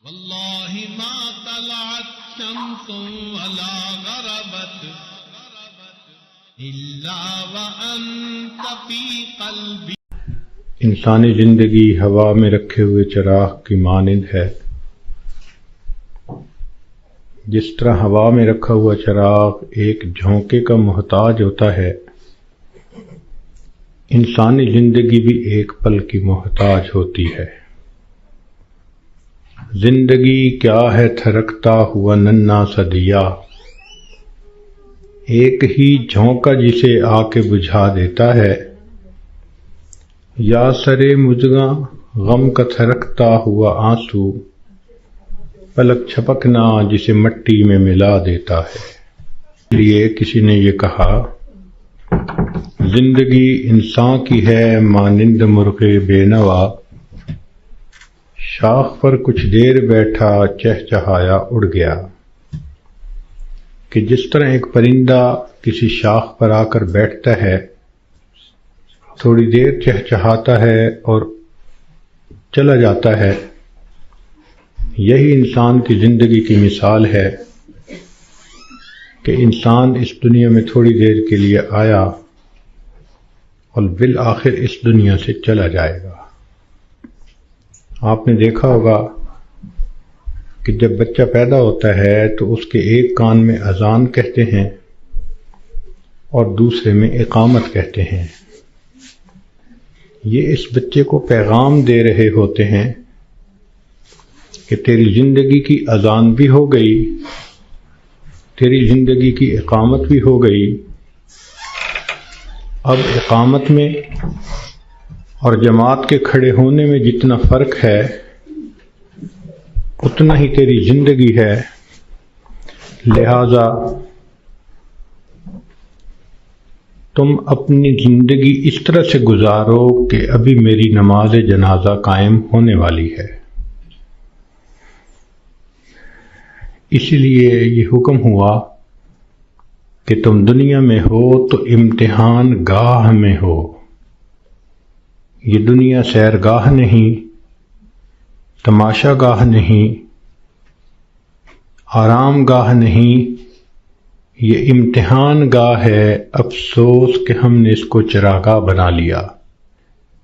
واللہ ما طلعت شمس ولا غربت الا وانت فی قلبی۔ انسانی زندگی ہوا میں رکھے ہوئے چراغ کی مانند ہے۔ جس طرح ہوا میں رکھا ہوا چراغ ایک جھونکے کا محتاج ہوتا ہے، انسانی زندگی بھی ایک پل کی محتاج ہوتی ہے۔ زندگی کیا ہے تھرکتا ہوا ننھا سا دیا، ایک ہی جھونکا جسے آ کے بجھا دیتا ہے۔ یا سرے مژگاں غم کا تھرکتا ہوا آنسو، پلک چھپکنا جسے مٹی میں ملا دیتا ہے۔ اس لیے کسی نے یہ کہا، زندگی انسان کی ہے مانند مرغ بے نوا، شاخ پر کچھ دیر بیٹھا چہچہایا اڑ گیا۔ کہ جس طرح ایک پرندہ کسی شاخ پر آ کر بیٹھتا ہے، تھوڑی دیر چہچہاتا ہے اور چلا جاتا ہے، یہی انسان کی زندگی کی مثال ہے کہ انسان اس دنیا میں تھوڑی دیر کے لیے آیا اور بالآخر اس دنیا سے چلا جائے گا۔ آپ نے دیکھا ہوگا کہ جب بچہ پیدا ہوتا ہے تو اس کے ایک کان میں اذان کہتے ہیں اور دوسرے میں اقامت کہتے ہیں۔ یہ اس بچے کو پیغام دے رہے ہوتے ہیں کہ تیری زندگی کی اذان بھی ہو گئی، تیری زندگی کی اقامت بھی ہو گئی۔ اب اقامت میں اور جماعت کے کھڑے ہونے میں جتنا فرق ہے، اتنا ہی تیری زندگی ہے، لہذا تم اپنی زندگی اس طرح سے گزارو کہ ابھی میری نماز جنازہ قائم ہونے والی ہے۔ اسی لیے یہ حکم ہوا کہ تم دنیا میں ہو تو امتحان گاہ میں ہو۔ یہ دنیا سیرگاہ نہیں، تماشا گاہ نہیں، آرام گاہ نہیں، یہ امتحان گاہ ہے۔ افسوس کہ ہم نے اس کو چراگاہ بنا لیا۔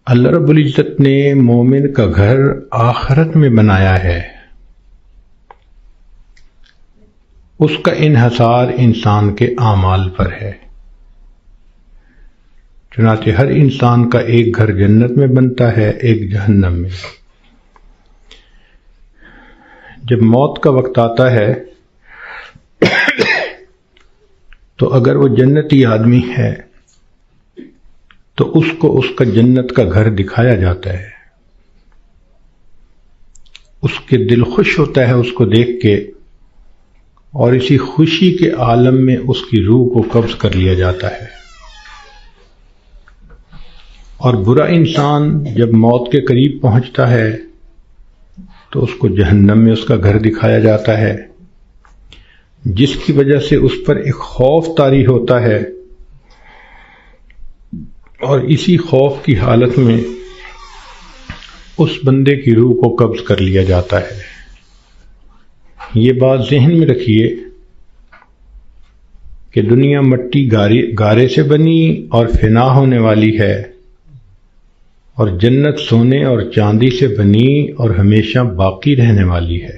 اللہ رب العزت نے مومن کا گھر آخرت میں بنایا ہے۔ اس کا انحصار انسان کے اعمال پر ہے۔ چنانچہ ہر انسان کا ایک گھر جنت میں بنتا ہے، ایک جہنم میں۔ جب موت کا وقت آتا ہے تو اگر وہ جنتی آدمی ہے تو اس کو اس کا جنت کا گھر دکھایا جاتا ہے۔ اس کے دل خوش ہوتا ہے اس کو دیکھ کے، اور اسی خوشی کے عالم میں اس کی روح کو قبض کر لیا جاتا ہے۔ اور برا انسان جب موت کے قریب پہنچتا ہے تو اس کو جہنم میں اس کا گھر دکھایا جاتا ہے، جس کی وجہ سے اس پر ایک خوف طاری ہوتا ہے، اور اسی خوف کی حالت میں اس بندے کی روح کو قبض کر لیا جاتا ہے۔ یہ بات ذہن میں رکھیے کہ دنیا مٹی گارے سے بنی اور فنا ہونے والی ہے، اور جنت سونے اور چاندی سے بنی اور ہمیشہ باقی رہنے والی ہے۔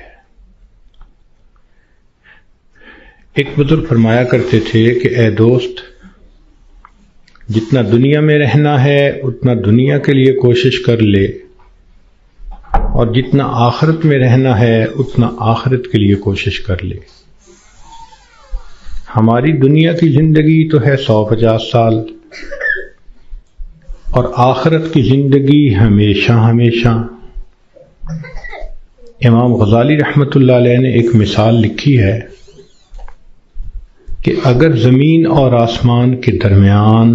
ایک بزرگ فرمایا کرتے تھے کہ اے دوست، جتنا دنیا میں رہنا ہے اتنا دنیا کے لیے کوشش کر لے، اور جتنا آخرت میں رہنا ہے اتنا آخرت کے لیے کوشش کر لے۔ ہماری دنیا کی زندگی تو ہے 150 سال، اور آخرت کی زندگی ہمیشہ ہمیشہ۔ امام غزالی رحمۃ اللہ علیہ نے ایک مثال لکھی ہے کہ اگر زمین اور آسمان کے درمیان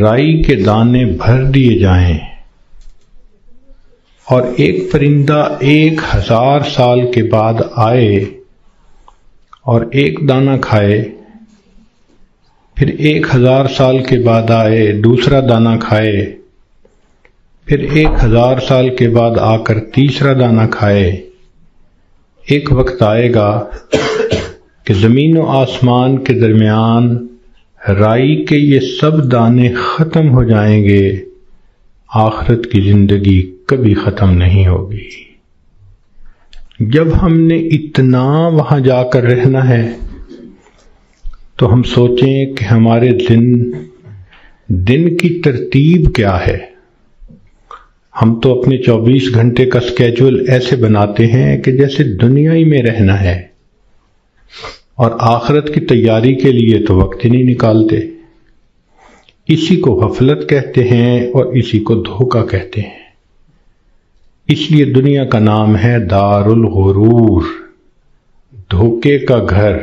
رائی کے دانے بھر دیے جائیں اور ایک پرندہ 1000 سال کے بعد آئے اور ایک دانہ کھائے، پھر 1000 سال کے بعد آئے دوسرا دانہ کھائے، پھر 1000 سال کے بعد آ کر تیسرا دانہ کھائے. ایک وقت آئے گا کہ زمین و آسمان کے درمیان رائی کے یہ سب دانے ختم ہو جائیں گے. آخرت کی زندگی کبھی ختم نہیں ہوگی. جب ہم نے اتنا وہاں جا کر رہنا ہے تو ہم سوچیں کہ ہمارے دن کی ترتیب کیا ہے. ہم تو اپنے 24 گھنٹے کا سکیجول ایسے بناتے ہیں کہ جیسے دنیا ہی میں رہنا ہے، اور آخرت کی تیاری کے لیے تو وقت ہی نہیں نکالتے. اسی کو غفلت کہتے ہیں اور اسی کو دھوکہ کہتے ہیں. اس لیے دنیا کا نام ہے دار الغرور، دھوکے کا گھر.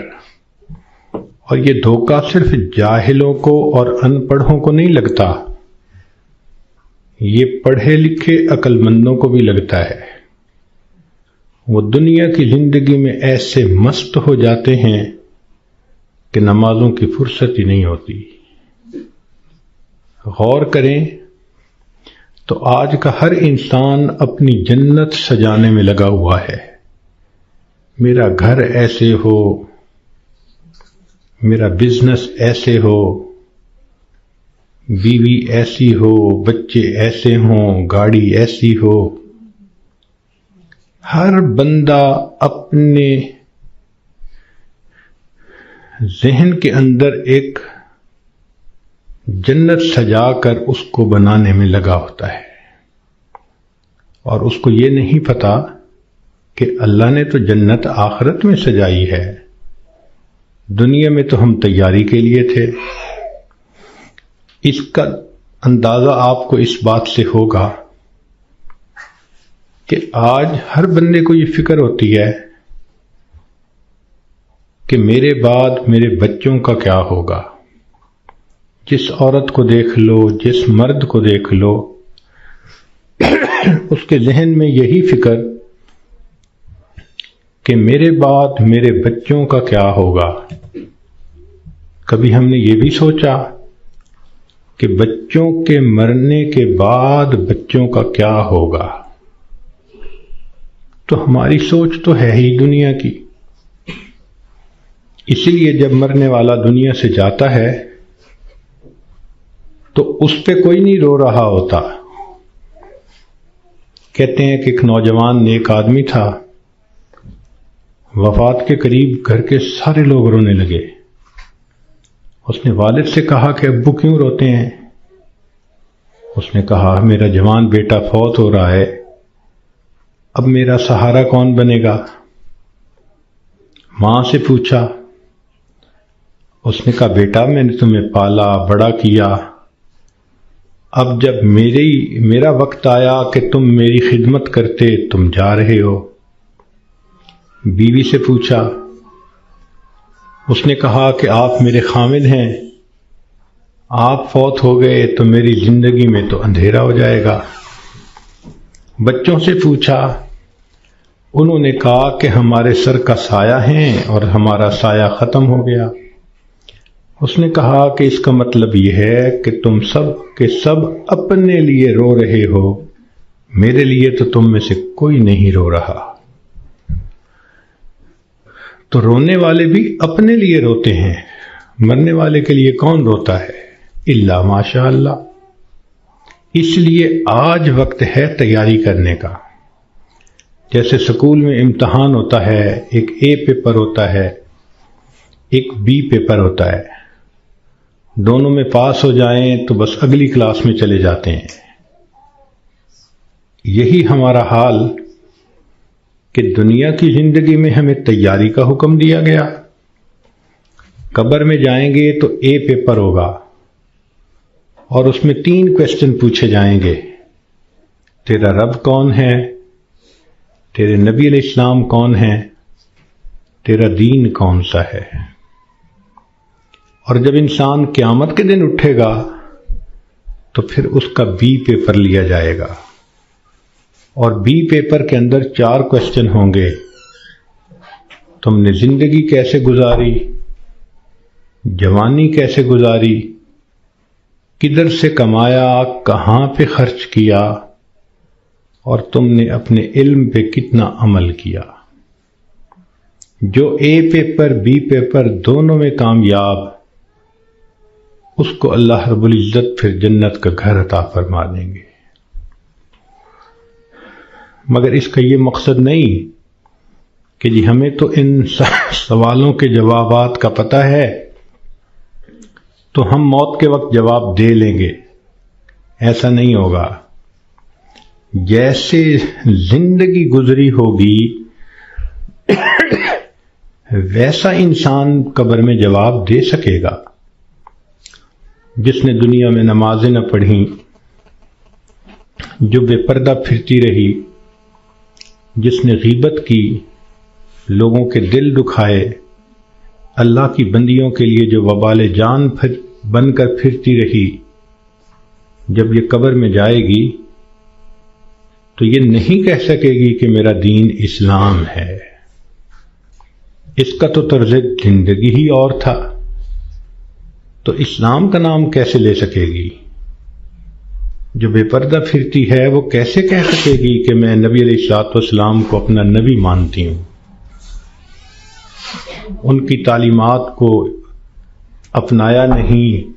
اور یہ دھوکہ صرف جاہلوں کو اور ان پڑھوں کو نہیں لگتا، یہ پڑھے لکھے عقل مندوں کو بھی لگتا ہے. وہ دنیا کی زندگی میں ایسے مست ہو جاتے ہیں کہ نمازوں کی فرصت ہی نہیں ہوتی. غور کریں تو آج کا ہر انسان اپنی جنت سجانے میں لگا ہوا ہے. میرا گھر ایسے ہو، میرا بزنس ایسے ہو، بیوی ایسی ہو، بچے ایسے ہوں، گاڑی ایسی ہو. ہر بندہ اپنے ذہن کے اندر ایک جنت سجا کر اس کو بنانے میں لگا ہوتا ہے، اور اس کو یہ نہیں پتا کہ اللہ نے تو جنت آخرت میں سجائی ہے. دنیا میں تو ہم تیاری کے لیے تھے. اس کا اندازہ آپ کو اس بات سے ہوگا کہ آج ہر بندے کو یہ فکر ہوتی ہے کہ میرے بعد میرے بچوں کا کیا ہوگا. جس عورت کو دیکھ لو، جس مرد کو دیکھ لو، اس کے ذہن میں یہی فکر کہ میرے بعد میرے بچوں کا کیا ہوگا. کبھی ہم نے یہ بھی سوچا کہ بچوں کے مرنے کے بعد بچوں کا کیا ہوگا؟ تو ہماری سوچ تو ہے ہی دنیا کی. اسی لیے جب مرنے والا دنیا سے جاتا ہے تو اس پہ کوئی نہیں رو رہا ہوتا. کہتے ہیں کہ ایک نوجوان نیک آدمی تھا، وفات کے قریب گھر کے سارے لوگ رونے لگے. اس نے والد سے کہا کہ ابو کیوں روتے ہیں؟ اس نے کہا میرا جوان بیٹا فوت ہو رہا ہے، اب میرا سہارا کون بنے گا؟ ماں سے پوچھا. اس نے کہا بیٹا میں نے تمہیں پالا بڑا کیا، اب جب میرا وقت آیا کہ تم میری خدمت کرتے، تم جا رہے ہو. بیوی سے پوچھا. اس نے کہا کہ آپ میرے خامد ہیں، آپ فوت ہو گئے تو میری زندگی میں تو اندھیرا ہو جائے گا. بچوں سے پوچھا. انہوں نے کہا کہ ہمارے سر کا سایہ ہیں اور ہمارا سایہ ختم ہو گیا. اس نے کہا کہ اس کا مطلب یہ ہے کہ تم سب کے سب اپنے لیے رو رہے ہو، میرے لیے تو تم میں سے کوئی نہیں رو رہا. تو رونے والے بھی اپنے لیے روتے ہیں، مرنے والے کے لیے کون روتا ہے؟ الا ماشاء اللہ. اس لیے آج وقت ہے تیاری کرنے کا. جیسے سکول میں امتحان ہوتا ہے، ایک اے پیپر ہوتا ہے، ایک بی پیپر ہوتا ہے. دونوں میں پاس ہو جائیں تو بس اگلی کلاس میں چلے جاتے ہیں. یہی ہمارا حال کہ دنیا کی زندگی میں ہمیں تیاری کا حکم دیا گیا. قبر میں جائیں گے تو اے پیپر ہوگا اور اس میں 3 کویسچن پوچھے جائیں گے. تیرا رب کون ہے؟ تیرے نبی علیہ السلام کون ہیں؟ تیرا دین کون سا ہے؟ اور جب انسان قیامت کے دن اٹھے گا تو پھر اس کا بی پیپر لیا جائے گا، اور بی پیپر کے اندر 4 کویسچن ہوں گے. تم نے زندگی کیسے گزاری، جوانی کیسے گزاری، کدھر سے کمایا، کہاں پہ خرچ کیا، اور تم نے اپنے علم پہ کتنا عمل کیا. جو اے پیپر بی پیپر دونوں میں کامیاب، اس کو اللہ رب العزت پھر جنت کا گھر عطا فرما دیں گے. مگر اس کا یہ مقصد نہیں کہ جی ہمیں تو ان سوالوں کے جوابات کا پتہ ہے تو ہم موت کے وقت جواب دے لیں گے. ایسا نہیں ہوگا. جیسے زندگی گزری ہوگی ویسا انسان قبر میں جواب دے سکے گا. جس نے دنیا میں نمازیں نہ پڑھیں، جو بے پردہ پھرتی رہی، جس نے غیبت کی، لوگوں کے دل دکھائے، اللہ کی بندیوں کے لیے جو وبال جان بن کر پھرتی رہی، جب یہ قبر میں جائے گی تو یہ نہیں کہہ سکے گی کہ میرا دین اسلام ہے. اس کا تو طرز زندگی ہی اور تھا، تو اسلام کا نام کیسے لے سکے گی؟ جو بے پردہ پھرتی ہے وہ کیسے کہہ سکے گی کہ میں نبی علیہ الصلوۃ والسلام کو اپنا نبی مانتی ہوں؟ ان کی تعلیمات کو اپنایا نہیں،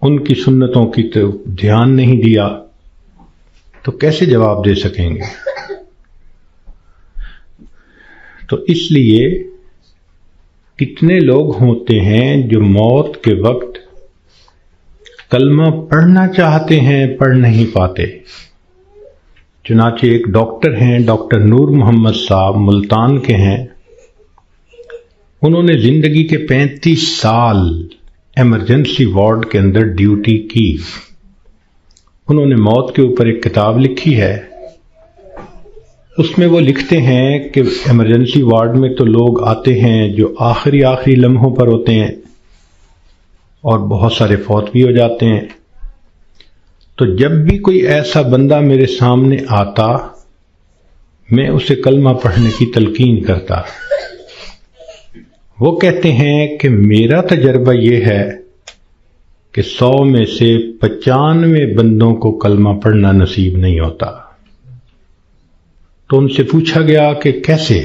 ان کی سنتوں کی دھیان نہیں دیا، تو کیسے جواب دے سکیں گے؟ تو اس لیے کتنے لوگ ہوتے ہیں جو موت کے وقت کلمہ پڑھنا چاہتے ہیں، پڑھ نہیں پاتے. چنانچہ ایک ڈاکٹر ہیں، ڈاکٹر نور محمد صاحب، ملتان کے ہیں. انہوں نے زندگی کے 35 سال ایمرجنسی وارڈ کے اندر ڈیوٹی کی. انہوں نے موت کے اوپر ایک کتاب لکھی ہے. اس میں وہ لکھتے ہیں کہ ایمرجنسی وارڈ میں تو لوگ آتے ہیں جو آخری لمحوں پر ہوتے ہیں اور بہت سارے فوت بھی ہو جاتے ہیں. تو جب بھی کوئی ایسا بندہ میرے سامنے آتا، میں اسے کلمہ پڑھنے کی تلقین کرتا. وہ کہتے ہیں کہ میرا تجربہ یہ ہے کہ 100 میں سے 95 بندوں کو کلمہ پڑھنا نصیب نہیں ہوتا. تو ان سے پوچھا گیا کہ کیسے؟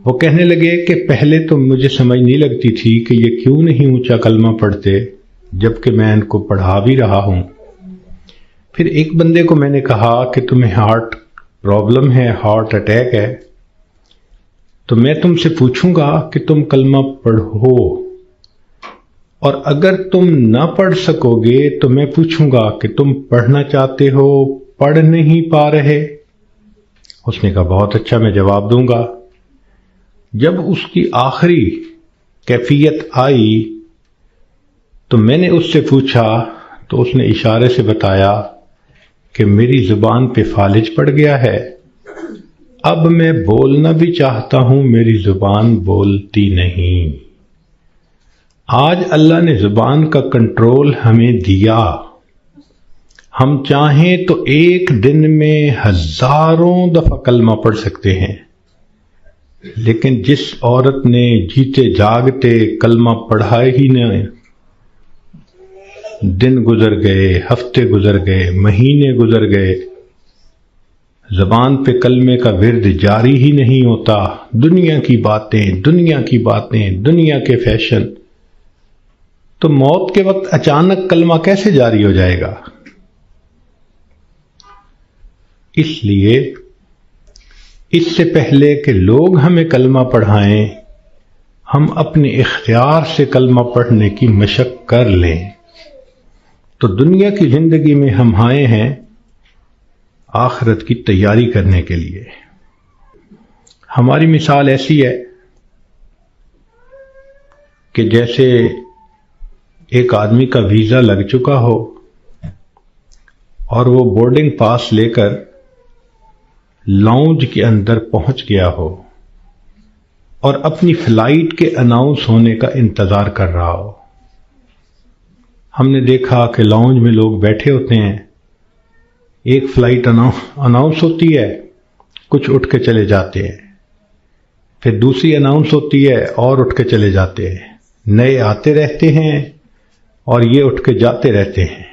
وہ کہنے لگے کہ پہلے تو مجھے سمجھ نہیں لگتی تھی کہ یہ کیوں نہیں اونچا کلمہ پڑھتے جبکہ میں ان کو پڑھا بھی رہا ہوں. پھر ایک بندے کو میں نے کہا کہ تمہیں ہارٹ پرابلم ہے، ہارٹ اٹیک ہے، تو میں تم سے پوچھوں گا کہ تم کلمہ پڑھو، اور اگر تم نہ پڑھ سکو گے تو میں پوچھوں گا کہ تم پڑھنا چاہتے ہو، پڑھ نہیں پا رہے؟ اس نے کہا بہت اچھا، میں جواب دوں گا. جب اس کی آخری کیفیت آئی تو میں نے اس سے پوچھا تو اس نے اشارے سے بتایا کہ میری زبان پہ فالج پڑ گیا ہے، اب میں بولنا بھی چاہتا ہوں، میری زبان بولتی نہیں. آج اللہ نے زبان کا کنٹرول ہمیں دیا. ہم چاہیں تو ایک دن میں 1000 دفعہ کلمہ پڑھ سکتے ہیں، لیکن جس عورت نے جیتے جاگتے کلمہ پڑھا ہی نہیں، دن گزر گئے، ہفتے گزر گئے، مہینے گزر گئے، زبان پہ کلمے کا ورد جاری ہی نہیں ہوتا، دنیا کی باتیں، دنیا کے فیشن، تو موت کے وقت اچانک کلمہ کیسے جاری ہو جائے گا؟ اس لیے اس سے پہلے کہ لوگ ہمیں کلمہ پڑھائیں، ہم اپنے اختیار سے کلمہ پڑھنے کی مشق کر لیں. تو دنیا کی زندگی میں ہم آئے ہیں آخرت کی تیاری کرنے کے لیے. ہماری مثال ایسی ہے کہ جیسے ایک آدمی کا ویزا لگ چکا ہو اور وہ بورڈنگ پاس لے کر لاؤنج کے اندر پہنچ گیا ہو اور اپنی فلائٹ کے اناؤنس ہونے کا انتظار کر رہا ہو. ہم نے دیکھا کہ لاؤنج میں لوگ بیٹھے ہوتے ہیں، ایک فلائٹ اناؤنس ہوتی ہے، کچھ اٹھ کے چلے جاتے ہیں، پھر دوسری اناؤنس ہوتی ہے اور اٹھ کے چلے جاتے ہیں، نئے آتے رہتے ہیں اور یہ اٹھ کے جاتے رہتے ہیں.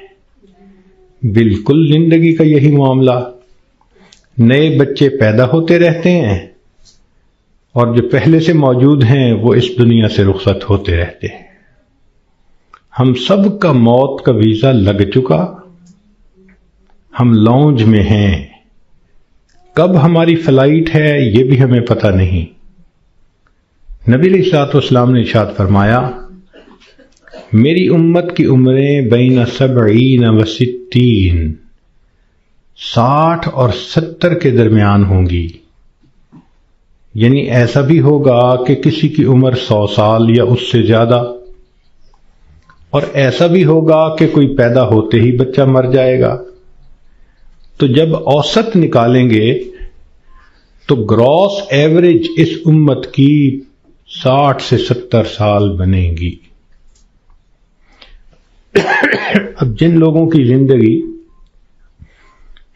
بالکل زندگی کا یہی معاملہ، نئے بچے پیدا ہوتے رہتے ہیں اور جو پہلے سے موجود ہیں وہ اس دنیا سے رخصت ہوتے رہتے ہیں۔ ہم سب کا موت کا ویزا لگ چکا، ہم لاؤنج میں ہیں، کب ہماری فلائٹ ہے یہ بھی ہمیں پتہ نہیں۔ نبی علیہ الصلوۃ والسلام نے ارشاد فرمایا، میری امت کی عمریں بین 70 و 60، 60 اور 70 کے درمیان ہوں گی، یعنی ایسا بھی ہوگا کہ کسی کی عمر 100 سال یا اس سے زیادہ، اور ایسا بھی ہوگا کہ کوئی پیدا ہوتے ہی بچہ مر جائے گا۔ تو جب اوسط نکالیں گے تو گراس ایوریج اس امت کی 60 سے 70 سال بنے گی۔ اب جن لوگوں کی زندگی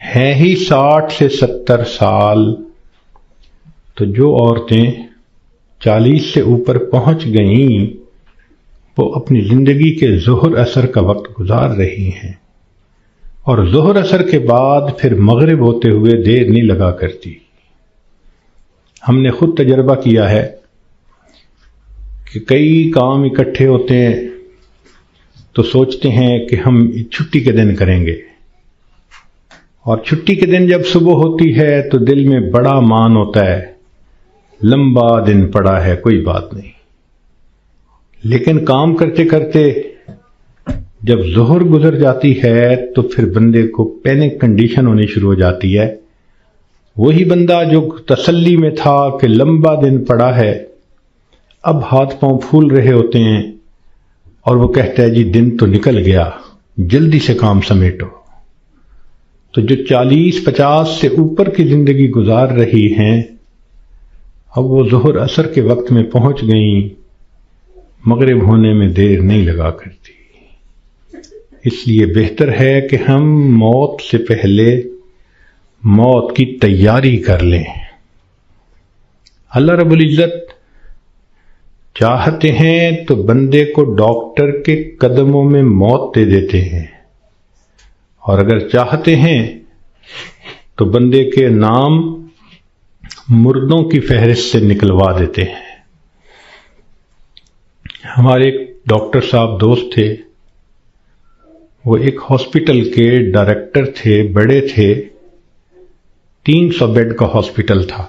ہے ہی 60 سے 70 سال، تو جو عورتیں 40 سے اوپر پہنچ گئیں وہ اپنی زندگی کے ظہر اثر کا وقت گزار رہی ہیں، اور ظہر اثر کے بعد پھر مغرب ہوتے ہوئے دیر نہیں لگا کرتی۔ ہم نے خود تجربہ کیا ہے کہ کئی کام اکٹھے ہوتے ہیں تو سوچتے ہیں کہ ہم چھٹی کے دن کریں گے، اور چھٹی کے دن جب صبح ہوتی ہے تو دل میں بڑا مان ہوتا ہے، لمبا دن پڑا ہے، کوئی بات نہیں۔ لیکن کام کرتے کرتے جب ظہر گزر جاتی ہے تو پھر بندے کو پینک کنڈیشن ہونی شروع ہو جاتی ہے۔ وہی بندہ جو تسلی میں تھا کہ لمبا دن پڑا ہے، اب ہاتھ پاؤں پھول رہے ہوتے ہیں اور وہ کہتا ہے جی دن تو نکل گیا، جلدی سے کام سمیٹو۔ تو جو 40-50 سے اوپر کی زندگی گزار رہی ہیں، اب وہ ظہر اثر کے وقت میں پہنچ گئیں، مغرب ہونے میں دیر نہیں لگا کرتی۔ اس لیے بہتر ہے کہ ہم موت سے پہلے موت کی تیاری کر لیں۔ اللہ رب العزت چاہتے ہیں تو بندے کو ڈاکٹر کے قدموں میں موت دے دیتے ہیں، اور اگر چاہتے ہیں تو بندے کے نام مردوں کی فہرست سے نکلوا دیتے ہیں۔ ہمارے ایک ڈاکٹر صاحب دوست تھے، وہ ایک ہاسپٹل کے ڈائریکٹر تھے، بڑے تھے، 300 بیڈ کا ہاسپٹل تھا۔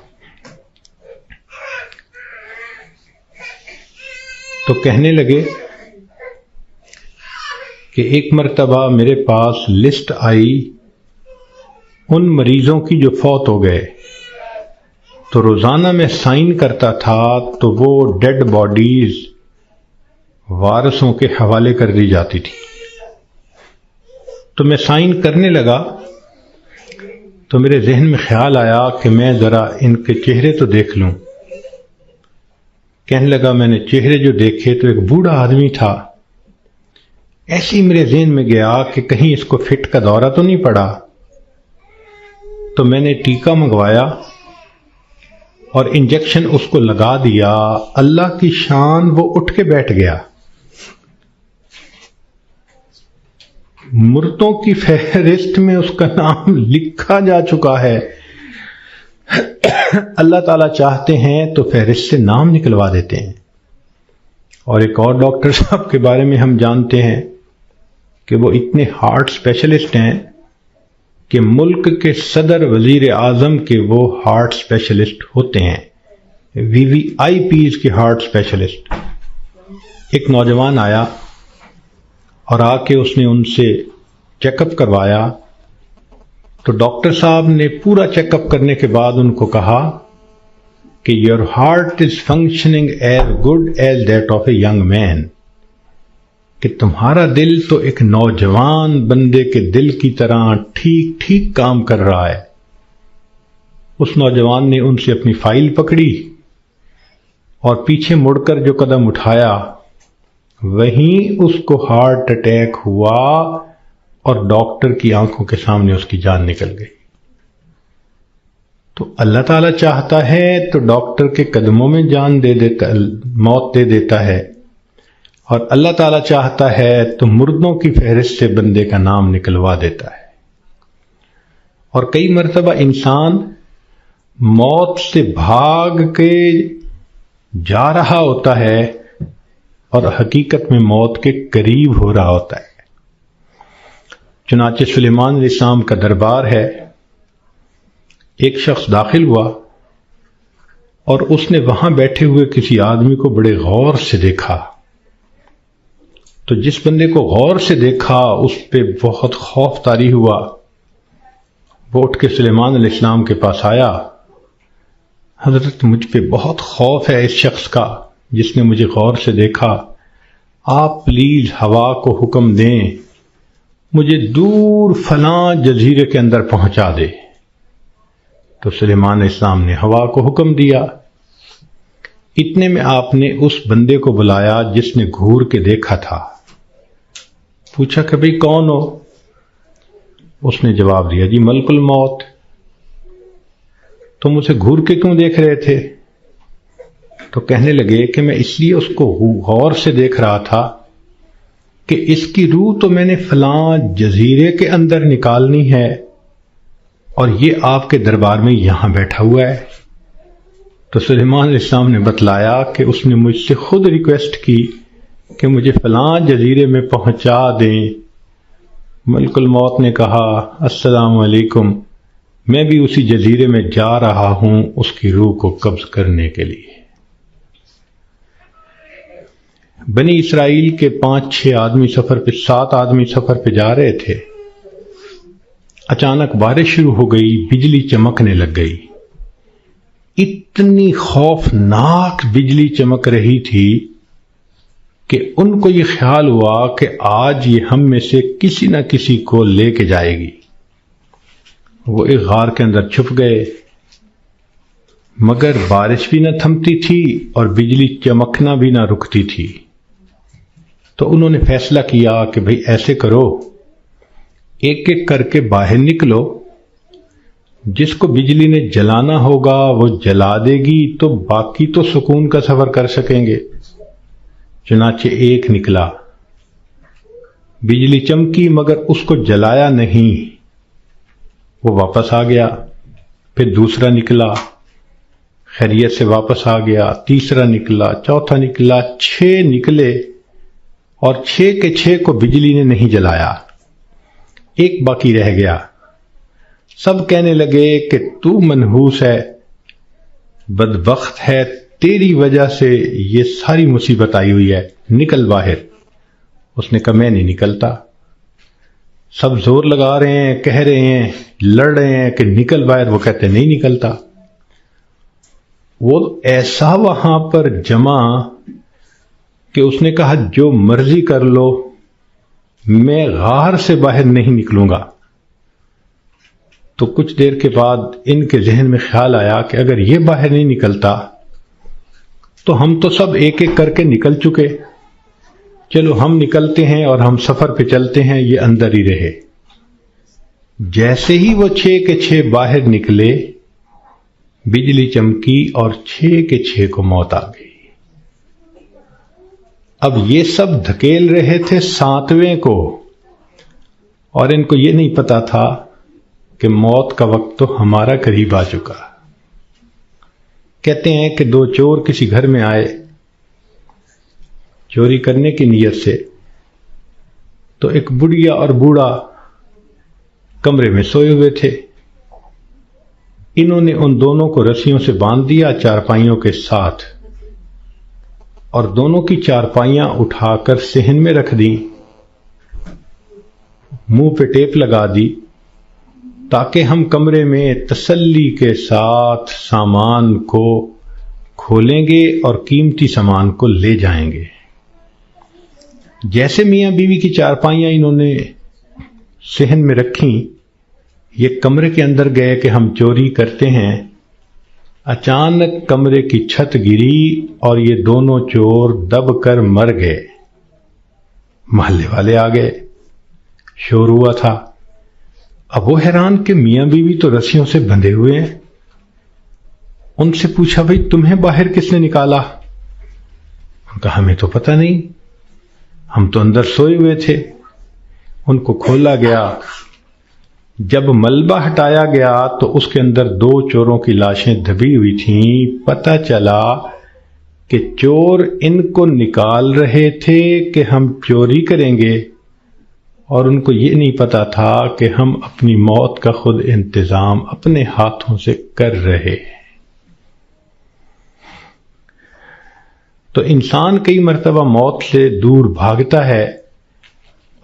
تو کہنے لگے کہ ایک مرتبہ میرے پاس لسٹ آئی ان مریضوں کی جو فوت ہو گئے، تو روزانہ میں سائن کرتا تھا تو وہ ڈیڈ باڈیز وارثوں کے حوالے کر دی جاتی تھی۔ تو میں سائن کرنے لگا تو میرے ذہن میں خیال آیا کہ میں ذرا ان کے چہرے تو دیکھ لوں۔ کہنے لگا میں نے چہرے جو دیکھے تو ایک بوڑھا آدمی تھا، ایسے ہی میرے ذہن میں گیا کہ کہیں اس کو فٹ کا دورہ تو نہیں پڑا۔ تو میں نے ٹیکا منگوایا اور انجیکشن اس کو لگا دیا، اللہ کی شان وہ اٹھ کے بیٹھ گیا۔ مردوں کی فہرست میں اس کا نام لکھا جا چکا ہے۔ اللہ تعالیٰ چاہتے ہیں تو فہرست سے نام نکلوا دیتے ہیں۔ اور ایک اور ڈاکٹر صاحب کے بارے میں ہم جانتے ہیں کہ وہ اتنے ہارٹ اسپیشلسٹ ہیں کہ ملک کے صدر وزیر اعظم کے وہ ہارٹ اسپیشلسٹ ہوتے ہیں، VVIPs کے ہارٹ اسپیشلسٹ۔ ایک نوجوان آیا اور آ کے اس نے ان سے چیک اپ کروایا، تو ڈاکٹر صاحب نے پورا چیک اپ کرنے کے بعد ان کو کہا کہ your heart is functioning as good as that of a young man, کہ تمہارا دل تو ایک نوجوان بندے کے دل کی طرح ٹھیک ٹھیک کام کر رہا ہے۔ اس نوجوان نے ان سے اپنی فائل پکڑی اور پیچھے مڑ کر جو قدم اٹھایا وہیں اس کو ہارٹ اٹیک ہوا اور ڈاکٹر کی آنکھوں کے سامنے اس کی جان نکل گئی۔ تو اللہ تعالیٰ چاہتا ہے تو ڈاکٹر کے قدموں میں جان دے دیتا، موت دے دیتا ہے، اور اللہ تعالیٰ چاہتا ہے تو مردوں کی فہرست سے بندے کا نام نکلوا دیتا ہے۔ اور کئی مرتبہ انسان موت سے بھاگ کے جا رہا ہوتا ہے اور حقیقت میں موت کے قریب ہو رہا ہوتا ہے۔ چنانچہ سلیمان علیہ السلام کا دربار ہے، ایک شخص داخل ہوا اور اس نے وہاں بیٹھے ہوئے کسی آدمی کو بڑے غور سے دیکھا۔ تو جس بندے کو غور سے دیکھا اس پہ بہت خوف طاری ہوا، وہ اٹھ کے سلیمان علیہ السلام کے پاس آیا، حضرت مجھ پہ بہت خوف ہے اس شخص کا جس نے مجھے غور سے دیکھا، آپ پلیز ہوا کو حکم دیں مجھے دور فلاں جزیرے کے اندر پہنچا دے۔ تو سلیمان علیہ السلام نے ہوا کو حکم دیا۔ اتنے میں آپ نے اس بندے کو بلایا جس نے گھور کے دیکھا تھا، پوچھا کہ بھئی کون ہو؟ اس نے جواب دیا جی ملک الموت۔ تم اسے گھور کے کیوں دیکھ رہے تھے؟ تو کہنے لگے کہ میں اس لیے اس کو غور سے دیکھ رہا تھا کہ اس کی روح تو میں نے فلاں جزیرے کے اندر نکالنی ہے اور یہ آپ کے دربار میں یہاں بیٹھا ہوا ہے۔ تو سلیمان علیہ السلام نے بتلایا کہ اس نے مجھ سے خود ریکویسٹ کی کہ مجھے فلاں جزیرے میں پہنچا دیں۔ ملک الموت نے کہا السلام علیکم، میں بھی اسی جزیرے میں جا رہا ہوں اس کی روح کو قبض کرنے کے لیے۔ بنی اسرائیل کے 5-6 آدمی سفر پہ 7 آدمی سفر پہ جا رہے تھے، اچانک بارش شروع ہو گئی، بجلی چمکنے لگ گئی، اتنی خوفناک بجلی چمک رہی تھی کہ ان کو یہ خیال ہوا کہ آج یہ ہم میں سے کسی نہ کسی کو لے کے جائے گی۔ وہ ایک غار کے اندر چھپ گئے، مگر بارش بھی نہ تھمتی تھی اور بجلی چمکنا بھی نہ رکتی تھی۔ تو انہوں نے فیصلہ کیا کہ بھئی ایسے کرو، ایک ایک کر کے باہر نکلو، جس کو بجلی نے جلانا ہوگا وہ جلا دے گی تو باقی تو سکون کا سفر کر سکیں گے۔ چنانچہ ایک نکلا، بجلی چمکی مگر اس کو جلایا نہیں، وہ واپس آ گیا۔ پھر دوسرا نکلا، خیریت سے واپس آ گیا، تیسرا نکلا، چوتھا نکلا، 6 نکلے اور 6 کے 6 کو بجلی نے نہیں جلایا، ایک باقی رہ گیا۔ سب کہنے لگے کہ تو منحوس ہے، بدبخت ہے، تیری وجہ سے یہ ساری مصیبت آئی ہوئی ہے، نکل باہر۔ اس نے کہا میں نہیں نکلتا۔ سب زور لگا رہے ہیں، کہہ رہے ہیں، لڑ رہے ہیں کہ نکل باہر، وہ کہتے ہیں نہیں نکلتا۔ وہ ایسا وہاں پر جمع کہ اس نے کہا جو مرضی کر لو، میں غار سے باہر نہیں نکلوں گا۔ تو کچھ دیر کے بعد ان کے ذہن میں خیال آیا کہ اگر یہ باہر نہیں نکلتا تو ہم تو سب ایک ایک کر کے نکل چکے، چلو ہم نکلتے ہیں اور ہم سفر پہ چلتے ہیں، یہ اندر ہی رہے۔ جیسے ہی وہ 6 کے 6 باہر نکلے، بجلی چمکی اور 6 کے 6 کو موت آ گئی۔ اب یہ سب دھکیل رہے تھے 7ویں کو، اور ان کو یہ نہیں پتا تھا کہ موت کا وقت تو ہمارا قریب آ چکا۔ کہتے ہیں کہ 2 چور کسی گھر میں آئے چوری کرنے کی نیت سے، تو ایک بڑھیا اور بوڑھا کمرے میں سوئے ہوئے تھے۔ انہوں نے ان دونوں کو رسیوں سے باندھ دیا چارپائیوں کے ساتھ، اور دونوں کی چارپائیاں اٹھا کر صحن میں رکھ دیں، منہ پہ ٹیپ لگا دی تاکہ ہم کمرے میں تسلی کے ساتھ سامان کو کھولیں گے اور قیمتی سامان کو لے جائیں گے۔ جیسے میاں بیوی کی چارپائیاں انہوں نے صحن میں رکھیں، یہ کمرے کے اندر گئے کہ ہم چوری کرتے ہیں، اچانک کمرے کی چھت گری اور یہ دونوں چور دب کر مر گئے۔ محلے والے آ گئے، شور ہوا تھا۔ اب وہ حیران کہ میاں بیوی تو رسیوں سے بندھے ہوئے ہیں۔ ان سے پوچھا بھئی تمہیں باہر کس نے نکالا؟ ان کہا ہمیں تو پتہ نہیں، ہم تو اندر سوئے ہوئے تھے۔ ان کو کھولا گیا، جب ملبہ ہٹایا گیا تو اس کے اندر 2 چوروں کی لاشیں دبی ہوئی تھیں. پتہ چلا کہ چور ان کو نکال رہے تھے کہ ہم چوری کریں گے، اور ان کو یہ نہیں پتا تھا کہ ہم اپنی موت کا خود انتظام اپنے ہاتھوں سے کر رہے ہیں. تو انسان کئی مرتبہ موت سے دور بھاگتا ہے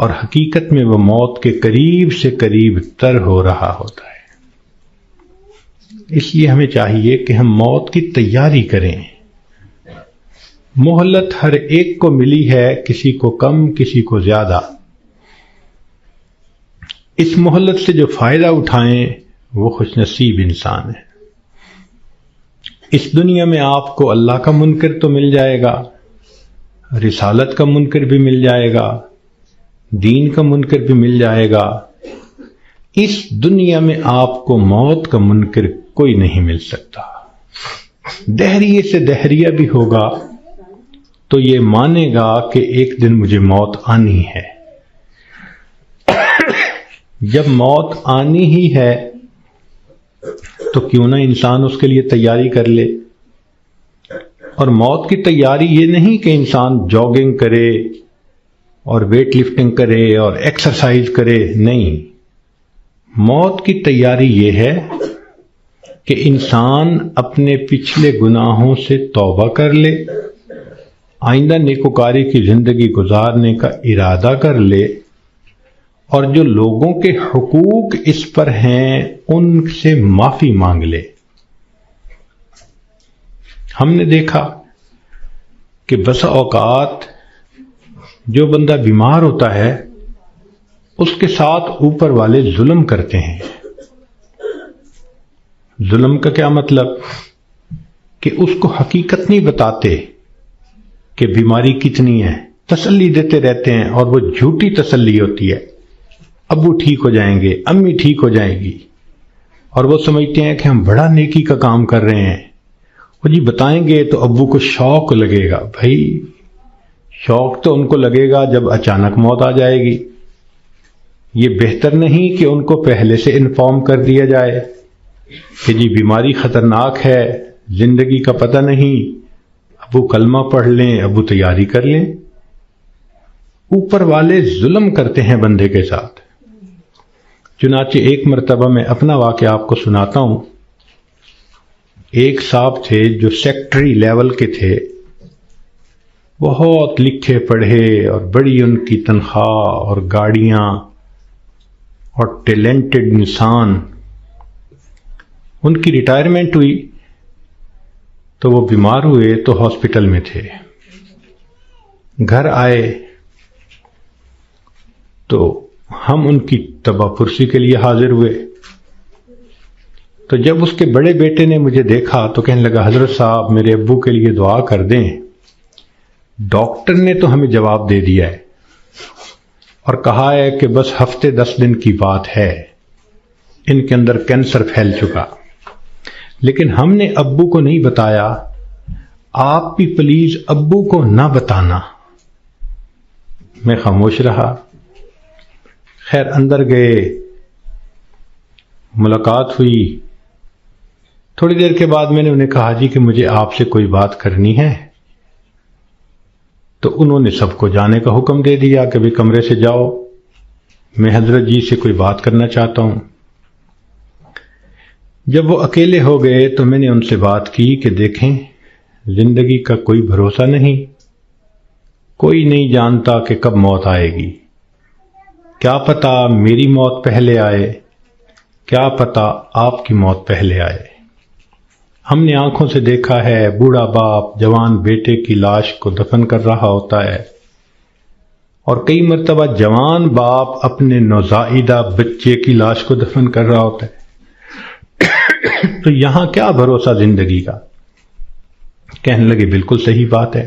اور حقیقت میں وہ موت کے قریب سے قریب تر ہو رہا ہوتا ہے. اس لیے ہمیں چاہیے کہ ہم موت کی تیاری کریں. مہلت ہر ایک کو ملی ہے، کسی کو کم کسی کو زیادہ. اس مہلت سے جو فائدہ اٹھائیں وہ خوش نصیب انسان ہے. اس دنیا میں آپ کو اللہ کا منکر تو مل جائے گا، رسالت کا منکر بھی مل جائے گا، دین کا منکر بھی مل جائے گا. اس دنیا میں آپ کو موت کا منکر کوئی نہیں مل سکتا. دہریے سے دہریہ بھی ہوگا تو یہ مانے گا کہ ایک دن مجھے موت آنی ہے. جب موت آنی ہی ہے تو کیوں نہ انسان اس کے لیے تیاری کر لے. اور موت کی تیاری یہ نہیں کہ انسان جاگنگ کرے اور ویٹ لفٹنگ کرے اور ایکسرسائز کرے، نہیں. موت کی تیاری یہ ہے کہ انسان اپنے پچھلے گناہوں سے توبہ کر لے، آئندہ نیکوکاری کی زندگی گزارنے کا ارادہ کر لے، اور جو لوگوں کے حقوق اس پر ہیں ان سے معافی مانگ لے. ہم نے دیکھا کہ بسا اوقات جو بندہ بیمار ہوتا ہے اس کے ساتھ اوپر والے ظلم کرتے ہیں. ظلم کا کیا مطلب؟ کہ اس کو حقیقت نہیں بتاتے کہ بیماری کتنی ہے، تسلی دیتے رہتے ہیں، اور وہ جھوٹی تسلی ہوتی ہے. ابو ٹھیک ہو جائیں گے، امی ٹھیک ہو جائیں گی، اور وہ سمجھتے ہیں کہ ہم بڑا نیکی کا کام کر رہے ہیں. وہ جی بتائیں گے تو ابو کو شوق لگے گا. بھائی شوق تو ان کو لگے گا جب اچانک موت آ جائے گی. یہ بہتر نہیں کہ ان کو پہلے سے انفارم کر دیا جائے کہ جی بیماری خطرناک ہے، زندگی کا پتہ نہیں، ابو کلمہ پڑھ لیں، ابو تیاری کر لیں. اوپر والے ظلم کرتے ہیں بندے کے ساتھ. چنانچہ ایک مرتبہ میں اپنا واقعہ آپ کو سناتا ہوں. ایک صاحب تھے جو سیکٹری لیول کے تھے، بہت لکھے پڑھے اور بڑی ان کی تنخواہ اور گاڑیاں اور ٹیلنٹڈ انسان. ان کی ریٹائرمنٹ ہوئی تو وہ بیمار ہوئے تو ہاسپٹل میں تھے. گھر آئے تو ہم ان کی تباہ پرسی کے لیے حاضر ہوئے. تو جب اس کے بڑے بیٹے نے مجھے دیکھا تو کہنے لگا، حضرت صاحب میرے ابو کے لیے دعا کر دیں، ڈاکٹر نے تو ہمیں جواب دے دیا ہے اور کہا ہے کہ بس ہفتے 10 دن کی بات ہے، ان کے اندر کینسر پھیل چکا. لیکن ہم نے ابو کو نہیں بتایا. آپ بھی پلیز ابو کو نہ بتانا. میں خاموش رہا. خیر اندر گئے، ملاقات ہوئی. تھوڑی دیر کے بعد میں نے انہیں کہا جی کہ مجھے آپ سے کوئی بات کرنی ہے. تو انہوں نے سب کو جانے کا حکم دے دیا کہ بھی کمرے سے جاؤ، میں حضرت جی سے کوئی بات کرنا چاہتا ہوں. جب وہ اکیلے ہو گئے تو میں نے ان سے بات کی کہ دیکھیں، زندگی کا کوئی بھروسہ نہیں، کوئی نہیں جانتا کہ کب موت آئے گی. کیا پتا میری موت پہلے آئے، کیا پتا آپ کی موت پہلے آئے. ہم نے آنکھوں سے دیکھا ہے بوڑھا باپ جوان بیٹے کی لاش کو دفن کر رہا ہوتا ہے، اور کئی مرتبہ جوان باپ اپنے نوزائیدہ بچے کی لاش کو دفن کر رہا ہوتا ہے. تو یہاں کیا بھروسہ زندگی کا؟ کہنے لگے بالکل صحیح بات ہے.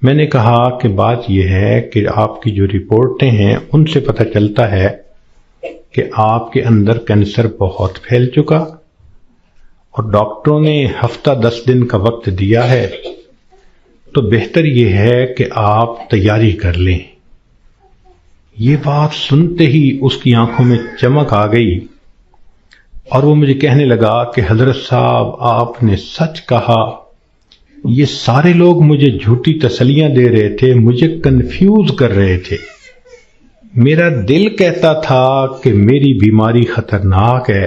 میں نے کہا کہ بات یہ ہے کہ آپ کی جو رپورٹیں ہیں ان سے پتہ چلتا ہے کہ آپ کے اندر کینسر بہت پھیل چکا، اور ڈاکٹروں نے ہفتہ 10 دن کا وقت دیا ہے. تو بہتر یہ ہے کہ آپ تیاری کر لیں. یہ بات سنتے ہی اس کی آنکھوں میں چمک آ گئی اور وہ مجھے کہنے لگا کہ حضرت صاحب آپ نے سچ کہا، یہ سارے لوگ مجھے جھوٹی تسلیاں دے رہے تھے، مجھے کنفیوز کر رہے تھے۔ میرا دل کہتا تھا کہ میری بیماری خطرناک ہے،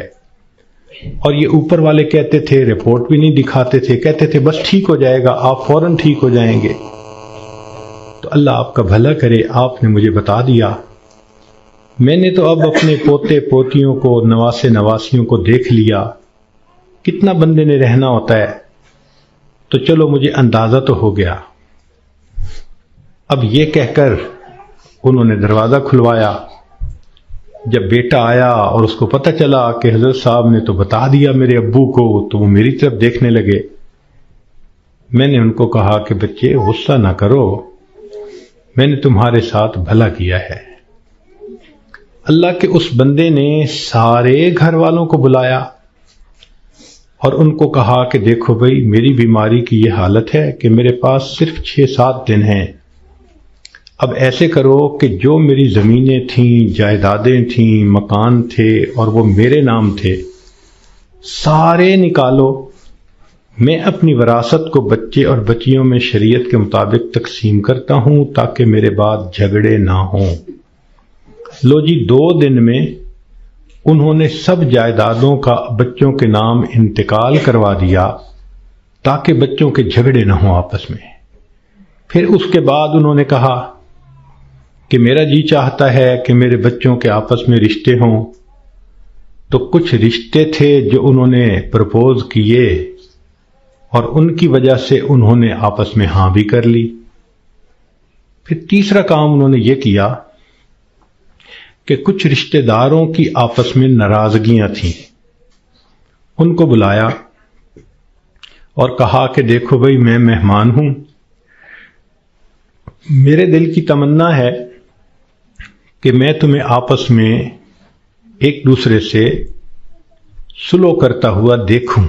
اور یہ اوپر والے کہتے تھے، رپورٹ بھی نہیں دکھاتے تھے، کہتے تھے بس ٹھیک ہو جائے گا، آپ فوراً ٹھیک ہو جائیں گے۔ تو اللہ آپ کا بھلا کرے، آپ نے مجھے بتا دیا۔ میں نے تو اب اپنے پوتے پوتیوں کو، نواسے نواسیوں کو دیکھ لیا، کتنا بندے نے رہنا ہوتا ہے، تو چلو مجھے اندازہ تو ہو گیا۔ اب یہ کہہ کر انہوں نے دروازہ کھلوایا۔ جب بیٹا آیا اور اس کو پتہ چلا کہ حضرت صاحب نے تو بتا دیا میرے ابو کو، تو وہ میری طرف دیکھنے لگے۔ میں نے ان کو کہا کہ بچے غصہ نہ کرو، میں نے تمہارے ساتھ بھلا کیا ہے۔ اللہ کے اس بندے نے سارے گھر والوں کو بلایا اور ان کو کہا کہ دیکھو بھئی، میری بیماری کی یہ حالت ہے کہ میرے پاس صرف 6-7 دن ہیں۔ اب ایسے کرو کہ جو میری زمینیں تھیں، جائیدادیں تھیں، مکان تھے اور وہ میرے نام تھے، سارے نکالو، میں اپنی وراثت کو بچے اور بچیوں میں شریعت کے مطابق تقسیم کرتا ہوں تاکہ میرے بعد جھگڑے نہ ہوں۔ لو جی، 2 دن میں انہوں نے سب جائیدادوں کا بچوں کے نام انتقال کروا دیا تاکہ بچوں کے جھگڑے نہ ہوں آپس میں۔ پھر اس کے بعد انہوں نے کہا کہ میرا جی چاہتا ہے کہ میرے بچوں کے آپس میں رشتے ہوں، تو کچھ رشتے تھے جو انہوں نے پرپوز کیے اور ان کی وجہ سے انہوں نے آپس میں ہاں بھی کر لی۔ پھر تیسرا کام انہوں نے یہ کیا کہ کچھ رشتہ داروں کی آپس میں ناراضگیاں تھیں، ان کو بلایا اور کہا کہ دیکھو بھئی، میں مہمان ہوں، میرے دل کی تمنا ہے کہ میں تمہیں آپس میں ایک دوسرے سے سلو کرتا ہوا دیکھوں۔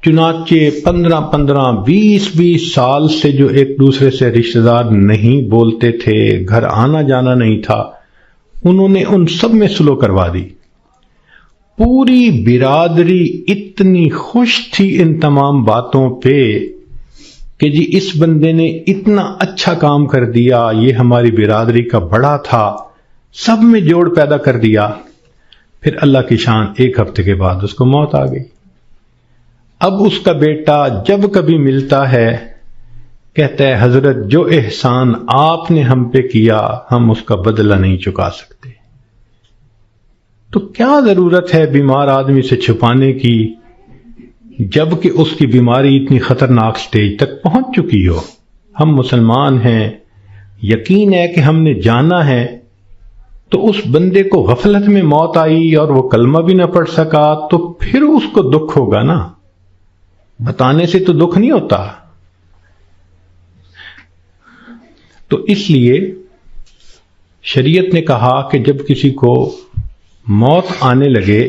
چنانچہ 15 20 سال سے جو ایک دوسرے سے رشتہ دار نہیں بولتے تھے، گھر آنا جانا نہیں تھا، انہوں نے ان سب میں سلو کروا دی۔ پوری برادری اتنی خوش تھی ان تمام باتوں پہ کہ جی اس بندے نے اتنا اچھا کام کر دیا، یہ ہماری برادری کا بڑا تھا، سب میں جوڑ پیدا کر دیا۔ پھر اللہ کی شان، 1 ہفتے کے بعد اس کو موت آ گئی۔ اب اس کا بیٹا جب کبھی ملتا ہے کہتا ہے حضرت جو احسان آپ نے ہم پہ کیا ہم اس کا بدلہ نہیں چکا سکتے۔ تو کیا ضرورت ہے بیمار آدمی سے چھپانے کی جبکہ اس کی بیماری اتنی خطرناک سٹیج تک پہنچ چکی ہو؟ ہم مسلمان ہیں، یقین ہے کہ ہم نے جانا ہے، تو اس بندے کو غفلت میں موت آئی اور وہ کلمہ بھی نہ پڑھ سکا، تو پھر اس کو دکھ ہوگا نا، بتانے سے تو دکھ نہیں ہوتا۔ تو اس لیے شریعت نے کہا کہ جب کسی کو موت آنے لگے